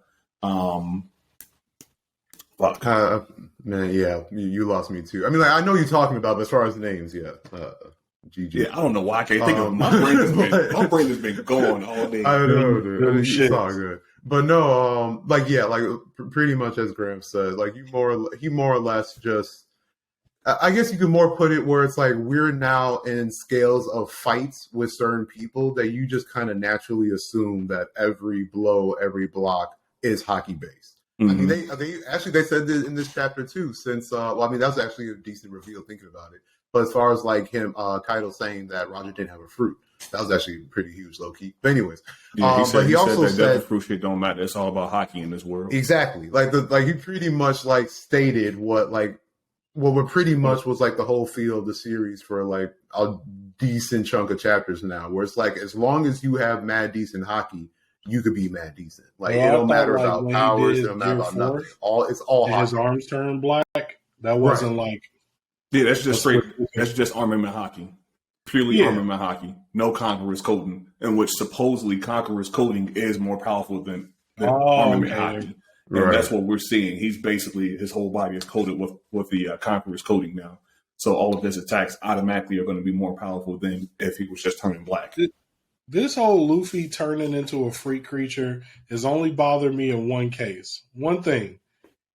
man, yeah, you lost me too. I mean, like, I know you're talking about, but as far as names, yeah. GG. Yeah, I don't know why I can't think of my brain has been going all day. I know, dude. It's all good. But no, pretty much as Graham said, like he more or less just, I guess you could more put it where it's like we're now in scales of fights with certain people that you just kind of naturally assume that every blow, every block is hockey based. Mm-hmm. I mean, they said this in this chapter too. Since that was actually a decent reveal thinking about it. But as far as like him, Kaido saying that Roger didn't have a fruit, that was actually pretty huge, low key. But anyways, he also said the fruit shit don't matter. It's all about hockey in this world. Exactly. Like he pretty much like stated what pretty much was like the whole feel of the series for like a decent chunk of chapters now, where it's like as long as you have mad decent hockey, you could be mad decent. Like it don't matter about powers, it don't matter about nothing. It's all hockey. His arms turned black. That wasn't like. Yeah, that's just straight. That's just armament hockey, purely armament hockey. No Conqueror's coating, in which supposedly Conqueror's coating is more powerful than armament hockey, and that's what we're seeing. He's basically his whole body is coated with the Conqueror's coating now. So all of his attacks automatically are going to be more powerful than if he was just turning black. This whole Luffy turning into a freak creature has only bothered me in one case. One thing.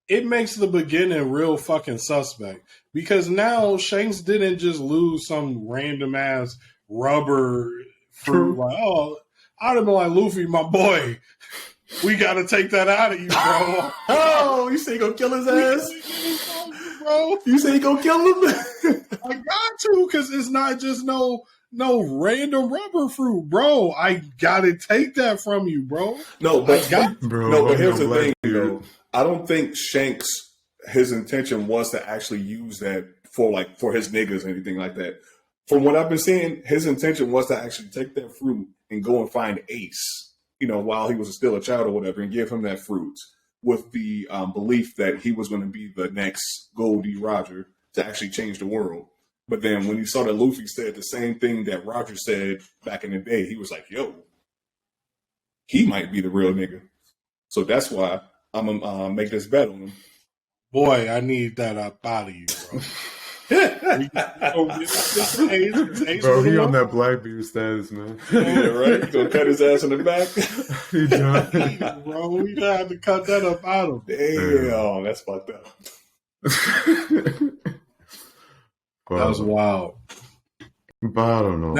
It makes the beginning real fucking suspect because now Shanks didn't just lose some random ass rubber fruit. Like, I'd have been like, Luffy, my boy, we got to take that out of you, bro. Oh, you say you gonna kill his ass? Bro, you say you gonna kill him? I got to, because it's not just no random rubber fruit, bro. I got to take that from you, bro. But here's the thing, though. I don't think Shanks, his intention was to actually use that for his niggas or anything like that. From what I've been seeing, his intention was to actually take that fruit and go and find Ace, while he was still a child or whatever, and give him that fruit with the belief that he was going to be the next Goldie Roger to actually change the world. But then when he saw that Luffy said the same thing that Roger said back in the day, he was like, yo, he might be the real nigga. So that's why I'm going to make this bet on him. Boy, I need that up out of you, bro. Bro, he on that Blackbeard status, man. Yeah, right? He's going to cut his ass in the back. He done. Bro, we gonna have to cut that up out of him. Damn, that's fucked up. That was wild. But I don't know.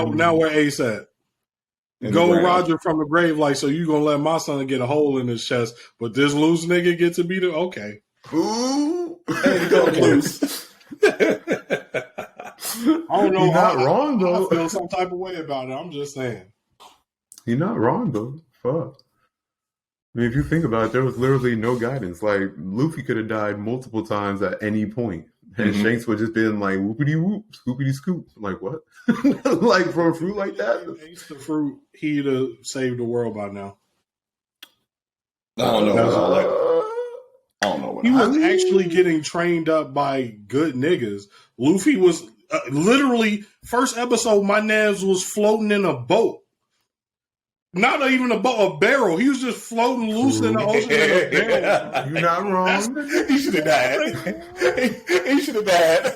Now where Ace at? Go Roger from the grave, like, so you gonna let my son get a hole in his chest, but this loose nigga get to be the okay. Ooh, hey, go loose. I don't know. You're not wrong though. I feel some type of way about it. I'm just saying. You're not wrong though. Fuck. I mean, if you think about it, there was literally no guidance. Like Luffy could have died multiple times at any point. And Shanks would just been like whoopity whoop, scoopity scoop. I'm like, what? Like for a fruit like that? Ace the fruit, he'd have saved the world by now. I don't know. I don't know what he was actually getting trained up by good niggas. Luffy was literally first episode. My nans was floating in a boat. Not even a boat, a barrel. He was just floating loose in the ocean in a barrel. You're not wrong. He should have died. He should have died.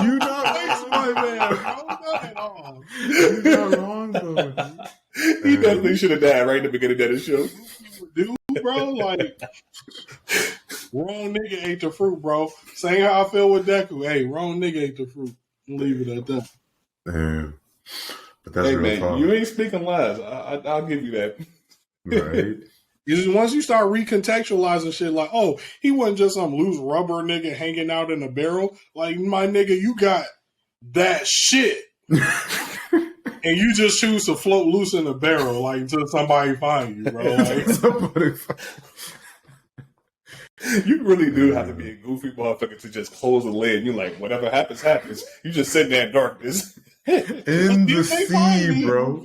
You're not wrong, man. You're not wrong, though. He definitely should have died right in the beginning of the show. Dude, bro, like, wrong nigga ate the fruit, bro. Same how I feel with Deku. Hey, wrong nigga ate the fruit. Leave it at that. Damn. But that's real man, talk. you ain't speaking lies. I'll give you that. Right. Once you start recontextualizing shit like, oh, he wasn't just some loose rubber nigga hanging out in a barrel. Like, my nigga, you got that shit. And you just choose to float loose in a barrel, like, until somebody find you, bro. Like, You really do have to be a goofy motherfucker to just close the lid. You're like, whatever happens, happens. You just sit there in darkness. In the sea, bro.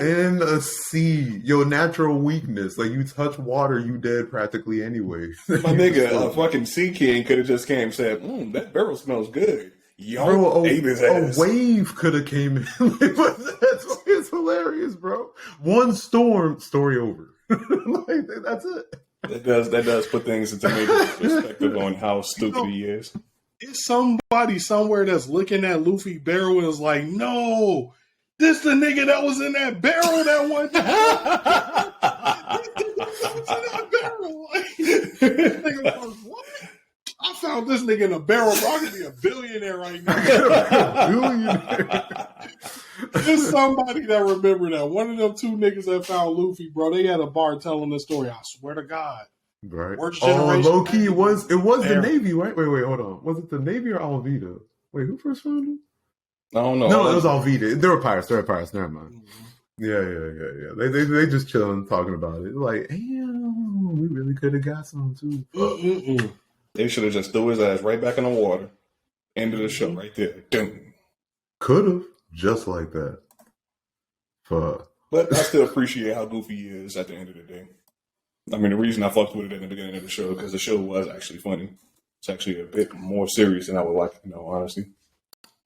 In the sea. Your natural weakness. Like, you touch water, you dead practically anyway. My nigga, a fucking sea king could have just came and said, that barrel smells good. Bro, a wave could have came in. It's hilarious, bro. One storm, story over. Like, that's it. That does put things into maybe perspective on how stupid he is. It's somebody somewhere that's looking at Luffy barrel and is like, no, this the nigga that was in that barrel that one time. What? I found this nigga in a barrel. Bro, I could be a billionaire right now. Billionaire. There's somebody that remember that. One of them two niggas that found Luffy, bro, they had a bar telling the story. I swear to God. Right. Low key, it was the Navy, right? Wait, hold on. Was it the Navy or Alvida? Wait, who first found him? I don't know. No, it was Alvida. They were pirates. Never mind. Mm-hmm. Yeah. They just chilling, talking about it. Like, damn, we really could have got some too. They should have just threw his ass right back in the water. End of the show right there. Dum. Could have, just like that. Fuck. But I still appreciate how goofy he is at the end of the day. I mean, the reason I fucked with it in the beginning of the show, because the show was actually funny. It's actually a bit more serious than I would like, honestly.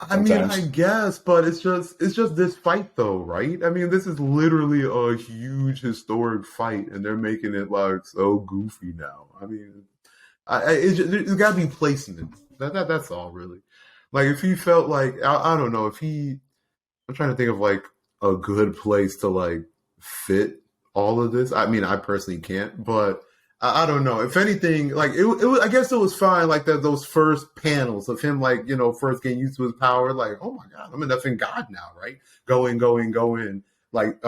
Sometimes. I mean, I guess, but it's just this fight, though, right? I mean, this is literally a huge historic fight, and they're making it like so goofy now. I mean, it's got to be placement. That's all, really. Like, if he felt like I don't know, I'm trying to think of like a good place to like fit all of this. I mean, I personally can't, but I don't know. If anything, like it was, I guess it was fine. Like those first panels of him, like, first getting used to his power. Like, oh my God, I'm an effing god now, right? Going. Like,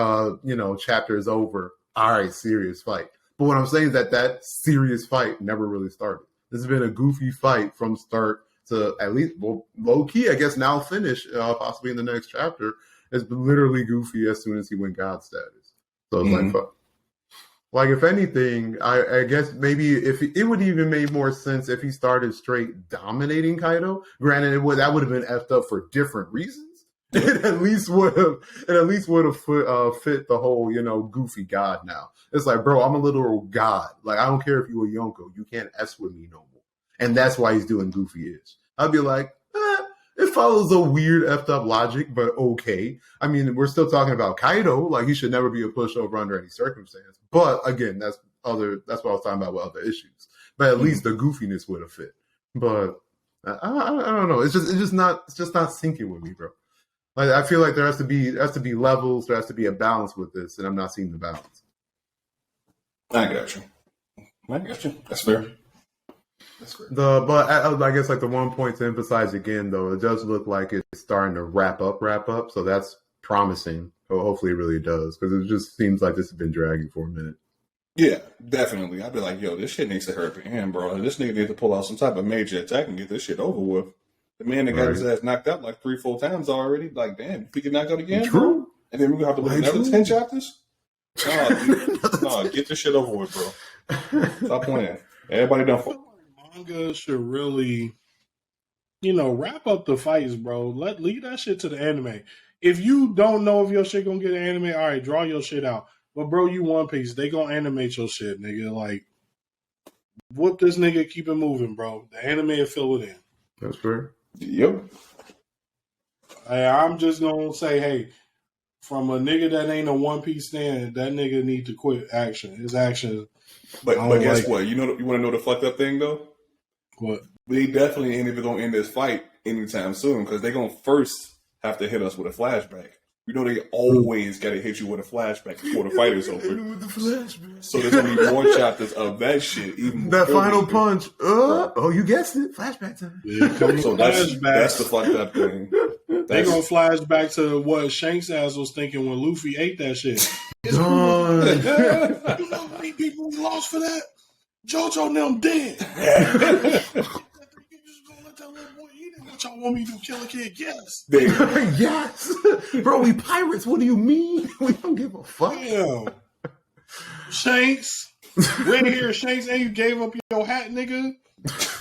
chapter is over. All right, serious fight. But what I'm saying is that serious fight never really started. This has been a goofy fight from start to at least, well, low key, I guess now finish, possibly in the next chapter. It's been literally goofy as soon as he went god status. So it's like, fuck. Like, if anything, I guess maybe if it would even make more sense if he started straight dominating Kaido. Granted, that would have been effed up for different reasons. It at least would have fit the whole, goofy god now. It's like, bro, I'm a literal god. Like, I don't care if you a Yonko. You can't S with me no more. And that's why he's doing goofy ish. I'd be like, it follows a weird effed up logic, but okay. I mean, we're still talking about Kaido. Like, he should never be a pushover under any circumstance. But again, that's what I was talking about with other issues. But at least the goofiness would have fit. But I don't know. It's just not syncing with me, bro. Like, I feel like there has to be levels. There has to be a balance with this, and I'm not seeing the balance. I got you. That's fair. But I guess like the one point to emphasize again, though, it does look like it's starting to wrap up. So that's promising. So hopefully it really does, because it just seems like this has been dragging for a minute. Yeah, definitely. I'd be like, yo, this shit needs to hurt the end, bro. This nigga needs to pull out some type of major attack and get this shit over with. The man that got his ass knocked out like 3-4 times already. Like, damn, if he get knocked out again, true. Bro? And then we're gonna have to wait another 10 chapters. No, get this shit over with, bro. Stop playing. Everybody done for. Manga should really, wrap up the fights, bro. Leave that shit to the anime. If you don't know if your shit gonna get an anime, all right, draw your shit out. But bro, you One Piece, they gonna animate your shit, nigga. Like, whoop this nigga, keep it moving, bro. The anime will fill it in. That's fair. Yep. Hey, I'm just gonna say, hey, from a nigga that ain't a One Piece stand, that nigga need to quit action. His action. But guess what? You want to know the fucked up thing though? What? We definitely ain't even gonna end this fight anytime soon, because they're gonna first have to hit us with a flashback. They always gotta hit you with a flashback before the fight is over. With the flashback. So there's gonna be more chapters of that shit. Even that final punch. Oh, you guessed it. Flashback time. Yeah, so that's the fucked up thing. They gonna flash back to what Shanks' ass was thinking when Luffy ate that shit. Done. You know how many people we lost for that? JoJo and them dead. You just gonna let that little boy eat it? What y'all want me to do? Kill a kid? Yes. Yes. Bro, we pirates. What do you mean? We don't give a fuck. Damn. Shanks. Red hair Shanks, and you gave up your hat, nigga.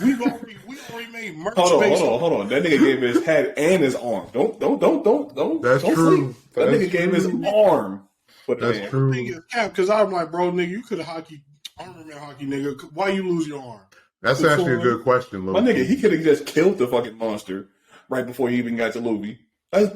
We already made merch. Hold on. That nigga gave his hat and his arm. Don't. That's don't true. Sleep. That nigga gave his arm. That's true. Because I'm like, bro, nigga, you could have armament hockey, nigga. Why you lose your arm? That's actually a good question, Luffy. My nigga, he could have just killed the fucking monster right before he even got to Luffy. He had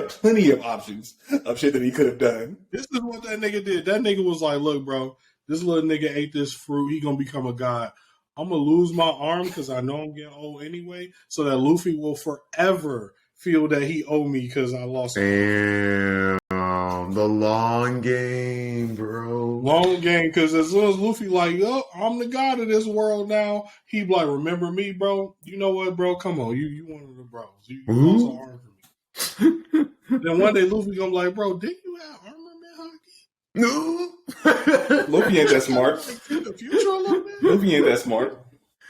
plenty of options of shit that he could have done. This is what that nigga did. That nigga was like, look, bro, this little nigga ate this fruit. He gonna become a god. I'm gonna lose my arm because I know I'm getting old anyway, so that Luffy will forever feel that he owe me because I lost. Damn, the long game, bro. Long game, because as soon as Luffy like, oh, I'm the god of this world now, he be like, remember me, bro? You know what, bro? Come on, you one of the bros. You lost an arm for me. Then one day Luffy gonna be like, bro, didn't you have armament hockey? No. Luffy ain't that smart. The future a little bit? Luffy ain't that smart.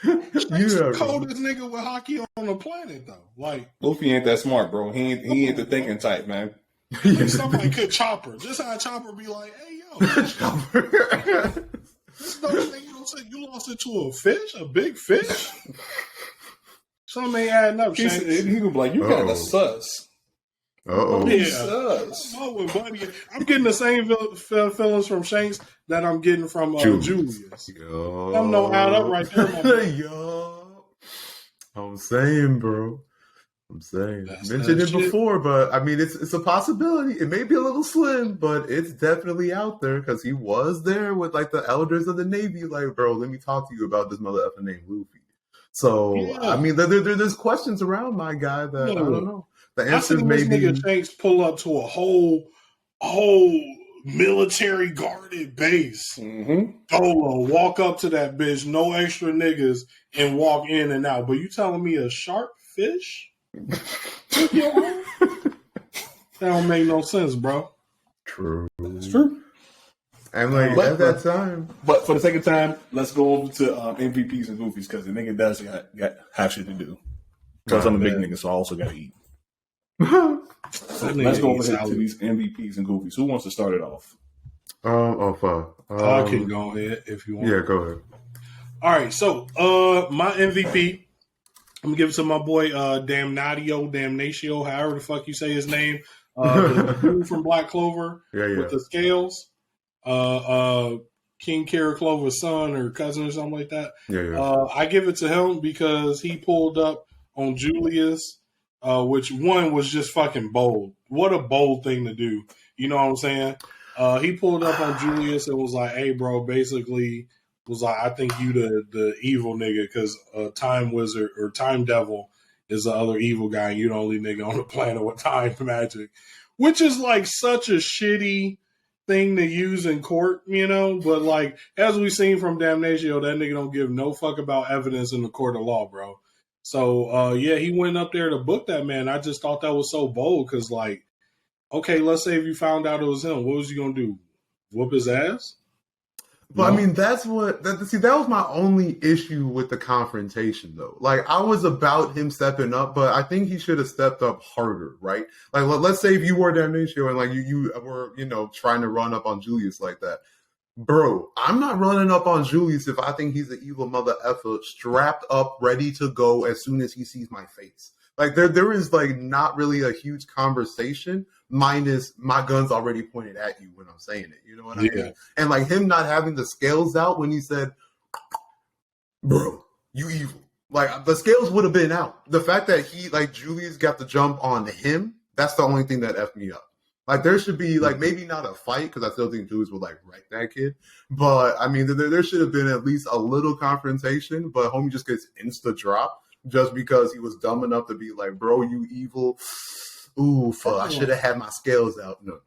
He's the coldest nigga with hockey on the planet, though. Like Luffy ain't that smart, bro. He ain't the thinking type, man. Like somebody could Chopper. Just how Chopper be like, hey, yo. Chopper. This nigga don't say you lost it to a fish? A big fish? Something ain't adding up, Shanks. He was like, you got a sus. Uh-oh. Yeah. I'm getting the same feelings from Shanks that I'm getting from Julius. Yo. I'm no add up right there. Yo. I'm saying, bro. That's Mentioned it before, but I mean, it's a possibility. It may be a little slim, but it's definitely out there because he was there with like the elders of the Navy. Like, bro, let me talk to you about this mother effer named Luffy. So, yeah. I mean, there's questions around my guy that I don't know. The answer may be nigga Shanks pull up to a whole military guarded base. Solo, walk up to that bitch, no extra niggas, and walk in and out. But you telling me a shark fish? That don't make no sense, bro. True. It's true. And like at that time, but for the sake of time, let's go over to MVPs and Goofies because the nigga does have shit to do. Because I'm a big nigga, so I also got to eat. So let's go over to these MVPs and Goofies. Who wants to start it off? I can go ahead if you want. Yeah, go ahead. All right, so my MVP, I'm gonna give it to my boy Damnatio, however the fuck you say his name. The dude from Black Clover with the scales. King Kara Clover's son or cousin or something like that. I give it to him because he pulled up on Julius. Which one was just fucking bold. What a bold thing to do. You know what I'm saying? He pulled up on Julius and was like, hey, bro, basically was like, I think you the evil nigga because Time Wizard or Time Devil is the other evil guy and you the only nigga on the planet with time magic. Which is like such a shitty thing to use in court, you know? But like, as we've seen from Damnatio, that nigga don't give no fuck about evidence in the court of law, bro. So, he went up there to book that man. I just thought that was so bold because, like, okay, let's say if you found out it was him, what was you going to do? Whoop his ass? But, no. I mean, that was my only issue with the confrontation, though. Like, I was about him stepping up, but I think he should have stepped up harder, right? Like, let's say if you were Damnatio and, like, you were, trying to run up on Julius like that. Bro, I'm not running up on Julius if I think he's an evil mother effer strapped up, ready to go as soon as he sees my face. Like, there is, like, not really a huge conversation, minus my gun's already pointed at you when I'm saying it. You know what I mean? And, like, him not having the scales out when he said, bro, you evil. Like, the scales would have been out. The fact that Julius got the jump on him, that's the only thing that effed me up. Like, there should be, like, maybe not a fight, because I still think Julius would, like, wreck that kid. But, I mean, there should have been at least a little confrontation, but homie just gets insta-drop just because he was dumb enough to be like, bro, you evil. Ooh, fuck, I should have had my scales out. No.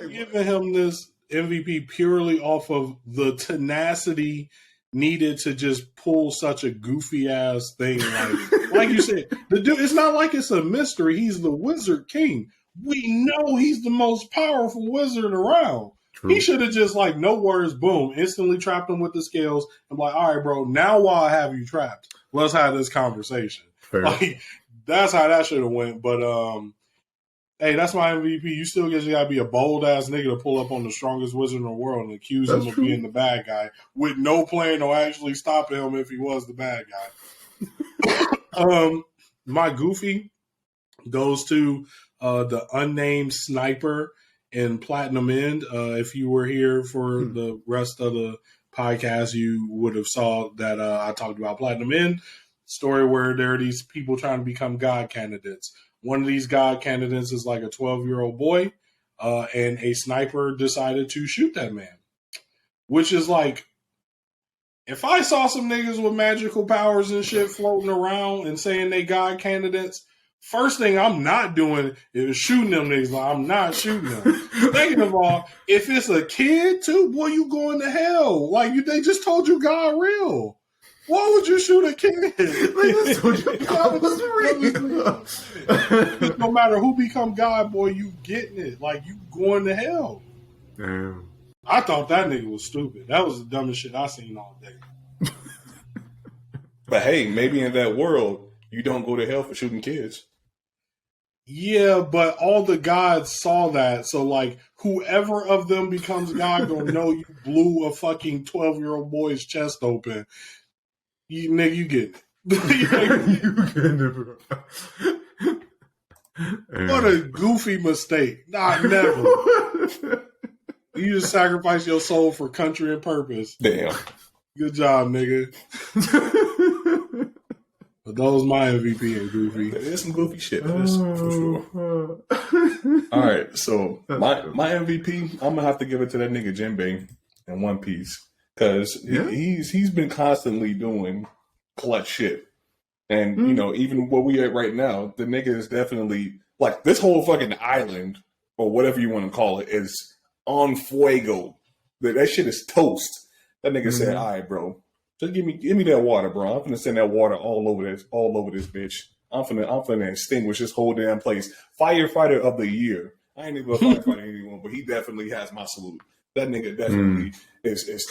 Giving him this MVP purely off of the tenacity needed to just pull such a goofy-ass thing. Like you said, the dude, it's not like it's a mystery. He's the Wizard King. We know he's the most powerful wizard around. True. He should have just, like, no words, boom, instantly trapped him with the scales. I'm like, all right, bro, now while I have you trapped, let's have this conversation. Fair. Like, that's how that should have went. But Hey, that's my MVP. You still just gotta be a bold ass nigga to pull up on the strongest wizard in the world and accuse him of being the bad guy with no plan or actually stopping him if he was the bad guy. My Goofy goes to the unnamed sniper in Platinum End. If you were here for the rest of the podcast, you would have saw that I talked about Platinum End story where there are these people trying to become God candidates. One of these God candidates is like a 12-year-old boy, and a sniper decided to shoot that man. Which is like, if I saw some niggas with magical powers and shit floating around and saying they God candidates, first thing I'm not doing is shooting them niggas. Like, I'm not shooting them. Second of all, if it's a kid too, boy, you going to hell. Like, they just told you God real. Why would you shoot a kid? God was real. No matter who become God, boy, you getting it. Like, you going to hell. Damn. I thought that nigga was stupid. That was the dumbest shit I seen all day. But hey, maybe in that world, you don't go to hell for shooting kids. Yeah, but all the gods saw that. So, like, whoever of them becomes God gonna know you blew a fucking 12-year-old boy's chest open. You get it. You getting it, bro. What a goofy mistake. Nah, never. You just sacrifice your soul for country and purpose. Damn. Good job, nigga. But that was my MVP and Goofy. There's some goofy shit for this, for sure. All right, so my MVP, I'm gonna have to give it to that nigga Jinbei in One Piece because he's been constantly doing clutch shit, and you know, even where we at right now, the nigga is definitely like this whole fucking island or whatever you want to call it is on fuego. That shit is toast. That nigga said, "All right, bro. Just give me that water, bro. I'm finna send that water all over this bitch. I'm finna extinguish this whole damn place. Firefighter of the year. I ain't even a firefighter anyone, but he definitely has my salute. That nigga definitely is.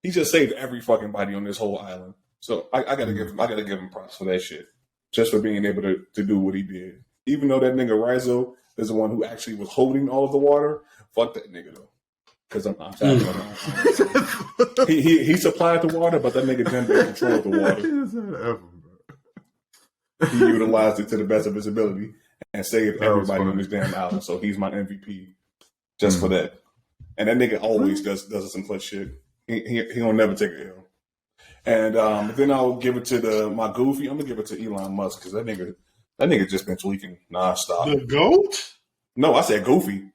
He just saved every fucking body on this whole island. So I gotta give him props for that shit, just for being able to do what he did. Even though that nigga Rizzo is the one who actually was holding all of the water. Fuck that nigga though. Because I'm tired of him. He supplied the water, but that nigga Jinbei controlled the water. He utilized it to the best of his ability and saved everybody on this damn island. So he's my MVP just for that. And that nigga always does some clutch shit. He don't never take a L. And then I'll give it to my Goofy. I'm gonna give it to Elon Musk because that nigga just been tweaking nonstop. The GOAT? No, I said Goofy.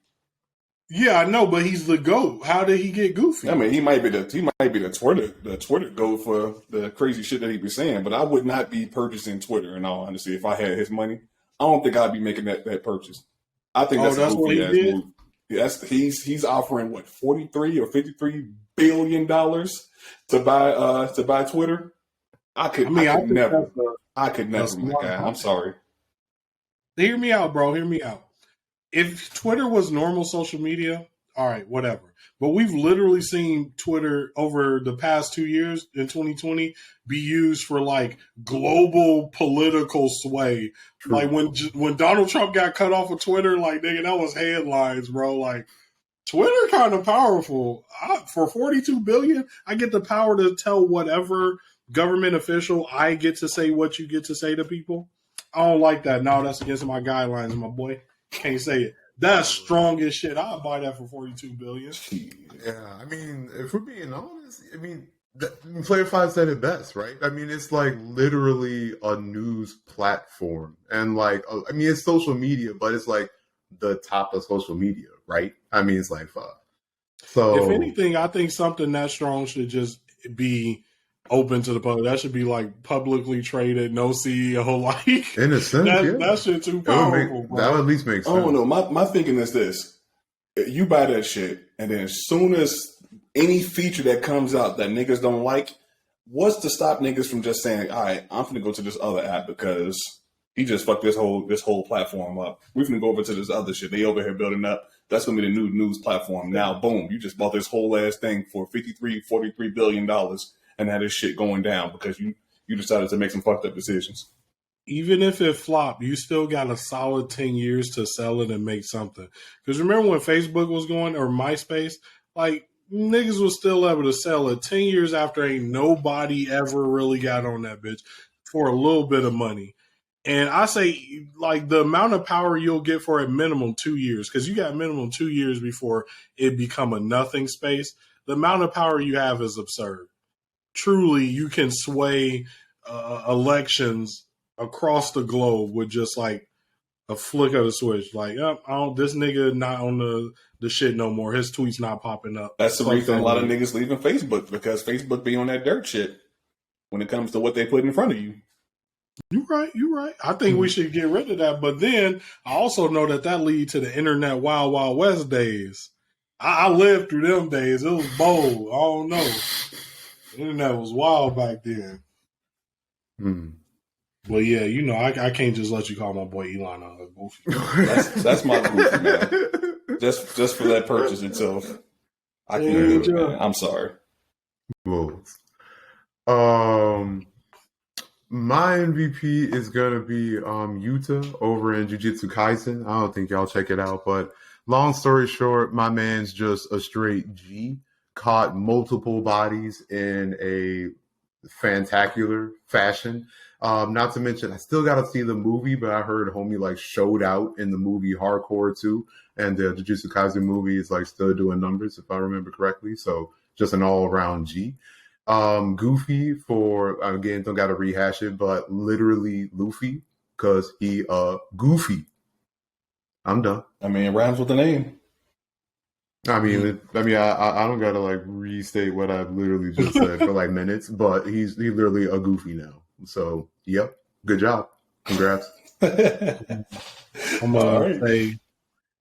Yeah, I know, but he's the GOAT. How did he get Goofy? I mean, he might be the Twitter GOAT for the crazy shit that he be saying, but I would not be purchasing Twitter in all honesty if I had his money. I don't think I'd be making that purchase. I think that's a goofy ass move. Yes, he's offering what $43 or $53 billion to buy Twitter. I could never, my guy. I'm sorry. Hear me out, bro. Hear me out. If Twitter was normal social media, all right, whatever. But we've literally seen Twitter over the past 2 years in 2020 be used for like global political sway. True. Like when Donald Trump got cut off of Twitter, like nigga, that was headlines, bro. Like Twitter kind of powerful. For $42 billion, I get the power to tell whatever government official I get to say what you get to say to people. I don't like that. No, that's against my guidelines, my boy. Can't say it. That's strong as shit. I'll buy that for $42 billion. Yeah, I mean, if we're being honest, I mean, Player 5 said it best, right? I mean, it's like literally a news platform. And like, I mean, it's social media, but it's like the top of social media, right? I mean, it's like, fuck. So, if anything, I think something that strong should just be open to the public. That should be like publicly traded, no CEO. Like in a sense, that shit too powerful. That would at least make sense. I don't know. My thinking is this: you buy that shit, and then as soon as any feature that comes out that niggas don't like, what's to stop niggas from just saying, "All right, I'm gonna go to this other app because he just fucked this whole platform up. We're gonna go over to this other shit. They over here building up. That's gonna be the new news platform. Now, boom, you just bought this whole ass thing for $43 billion. And that is shit going down because you decided to make some fucked up decisions. even if it flopped, you still got a solid 10 years to sell it and make something. Because remember when Facebook was going, or MySpace, like, niggas was still able to sell it 10 years after ain't nobody ever really got on that bitch for a little bit of money. And I say, like, the amount of power you'll get for a minimum 2 years, because you got minimum 2 years before it become a nothing space. The amount of power you have is absurd. Truly, you can sway elections across the globe with just like a flick of the switch. Like, this nigga not on the shit no more. His tweets not popping up. That's the reason a lot of niggas leaving Facebook, because Facebook be on that dirt shit when it comes to what they put in front of you. You're right. I think we should get rid of that. But then I also know that lead to the internet Wild Wild West days. I lived through them days. It was bold. I don't know. The internet was wild back then. But yeah, you know, I can't just let you call my boy Elon a goofy. That's my goofy, man. Just for that purchase itself. I can't do it, man. I'm sorry. Whoa. My MVP is gonna be Yuta over in Jujutsu Kaisen. I don't think y'all check it out, but long story short, my man's just a straight G. Caught multiple bodies in a fantacular fashion. Not to mention, I still got to see the movie, but I heard homie like showed out in the movie hardcore too, and the Jujutsu Kaisen movie is like still doing numbers if I remember correctly. So just an all around G. Goofy for, again, don't got to rehash it, but literally Luffy because he goofy. I'm done. I mean, it rhymes with the name. I don't gotta like restate what I've literally just said for like minutes, but he's literally a goofy now. So, yep, good job, congrats. I'm gonna say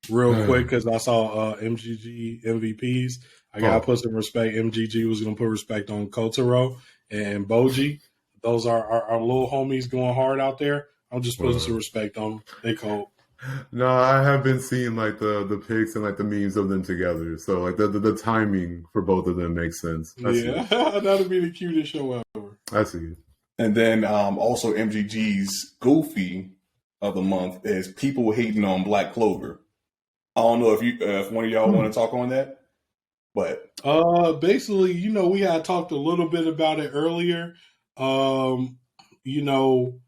real quick because I saw MGG MVPs. I gotta put some respect. MGG was gonna put respect on Kotaro and Boji. Those are our little homies going hard out there. I'm just putting some respect on them. They cold. No, I have been seeing like the pics and like the memes of them together. So like the timing for both of them makes sense. That'll be the cutest show ever. I see it. And then also MGG's Goofy of the month is people hating on Black Clover. I don't know if one of y'all want to talk on that, but basically, you know, we had talked a little bit about it earlier. You know,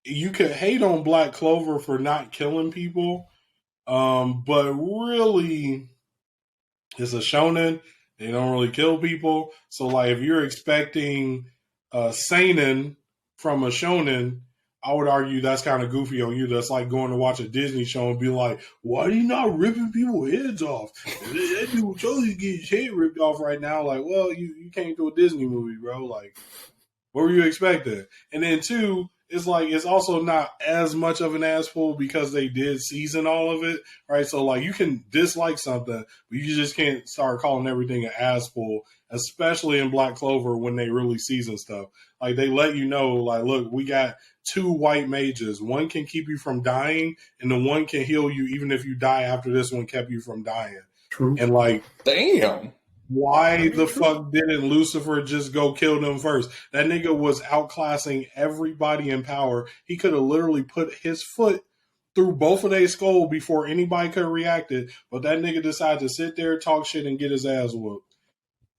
you could hate on Black Clover for not killing people, but really, it's a shonen. They don't really kill people. So, like, if you're expecting seinen from a shonen, I would argue that's kind of goofy on you. That's like going to watch a Disney show and be like, why are you not ripping people's heads off? That dude totally get his head ripped off right now. Like, well, you came to a Disney movie, bro. Like, what were you expecting? And then two, it's like it's also not as much of an ass pull because they did season all of it, right? So like you can dislike something, but you just can't start calling everything an ass pull, especially in Black Clover when they really season stuff. Like they let you know, like, look, we got 2 white mages. One can keep you from dying, and the one can heal you even if you die after this one kept you from dying. True. And like, damn. Why the fuck didn't Lucifer just go kill them first? That nigga was outclassing everybody in power. He could have literally put his foot through both of their skull before anybody could have reacted, but that nigga decided to sit there, talk shit, and get his ass whooped.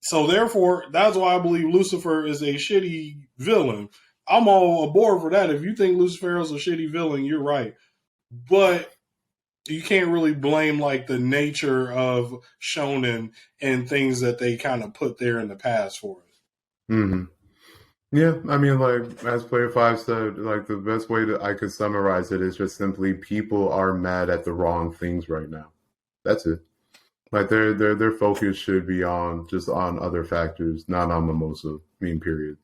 So therefore, that's why I believe Lucifer is a shitty villain. I'm all aboard for that. If you think Lucifer is a shitty villain, you're right. But you can't really blame like the nature of shonen and things that they kind of put there in the past for us. Mm-hmm. Yeah, I mean, like as Player 5 said, like the best way that I could summarize it is just simply people are mad at the wrong things right now. That's it. Like their focus should be on other factors, not on Mimosa. Period.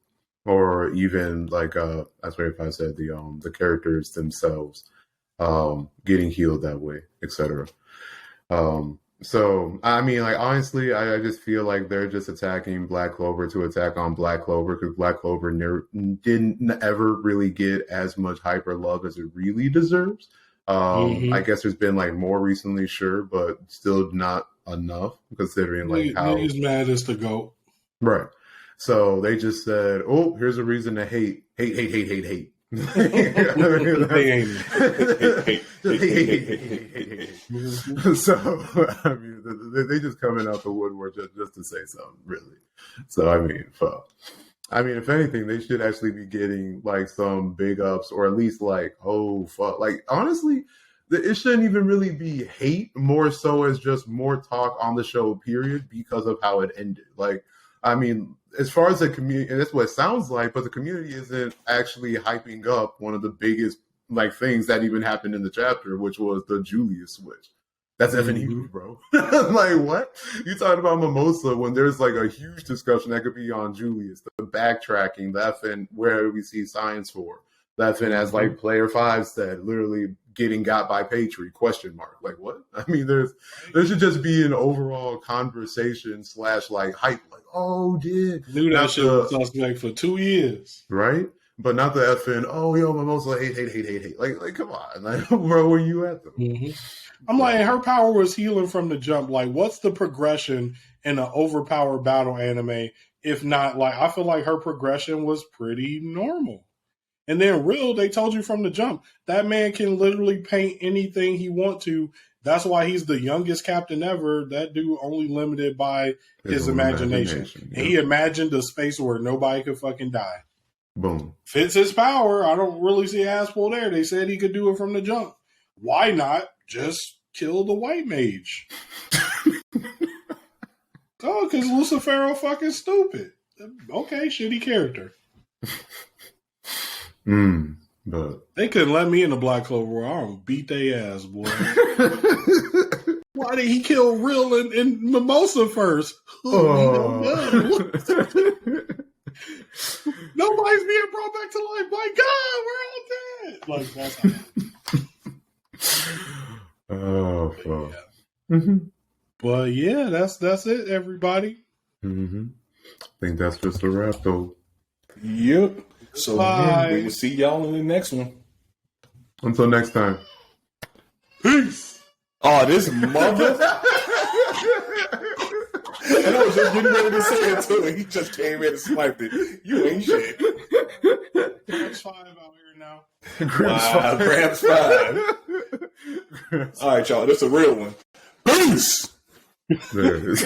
Or even like as Player 5 said, the characters themselves. Getting healed that way, etc. So, I mean, like, honestly, I just feel like they're just attacking Black Clover to attack on Black Clover because Black Clover didn't ever really get as much hype or love as it really deserves. I guess there's been, like, more recently, sure, but still not enough considering, like, how... He's mad as the GOAT. Right. So they just said, oh, here's a reason to hate. So I mean, they just coming out the woodwork just to say something, really. So I mean, fuck. I mean, if anything, they should actually be getting like some big ups, or at least like, oh fuck, like honestly, it shouldn't even really be hate, more so as just more talk on the show, period, because of how it ended. Like, I mean, as far as the community, and that's what it sounds like, but the community isn't actually hyping up one of the biggest like things that even happened in the chapter, which was the Julius switch. That's effing huge, bro. Like, what? You talking about Mimosa when there's like a huge discussion that could be on Julius, the backtracking, the effing where we see Science for, the effing as like Player 5 said, literally getting got by Patri, ? Like, what? I mean, there should just be an overall conversation / like hype, like, oh, dude. Knew that shit was suspect for 2 years. Right? But not the effing, oh, yo, Mimosa, hate. Like, come on. Like, bro, where you at, though? I'm like, her power was healing from the jump. Like, what's the progression in an overpowered battle anime? If not, like, I feel like her progression was pretty normal. And then real, they told you from the jump, that man can literally paint anything he want to. That's why he's the youngest captain ever. That dude only limited by his imagination. Yeah. And he imagined a space where nobody could fucking die. Boom. Fits his power. I don't really see ass pull there. They said he could do it from the jump. Why not just kill the white mage? Oh, because Lucifero fucking stupid. Okay, shitty character. But they couldn't let me in the Black Clover War. I don't beat their ass, boy. Why did he kill Real and Mimosa first? Oh. Nobody's being brought back to life. My God, we're all dead. Like, that's how. Oh, fuck. Yeah. But yeah, that's it, everybody. I think that's just a wrap, though. Yep. So yeah, we will see y'all in the next one. Until next time. Peace. Oh, this mother. And I was just getting ready to say it too, and he just came in and swiped it. You ain't shit. Gramps 5 out here now. Gramps 5. All right, y'all. This is a real one. Peace. There it is.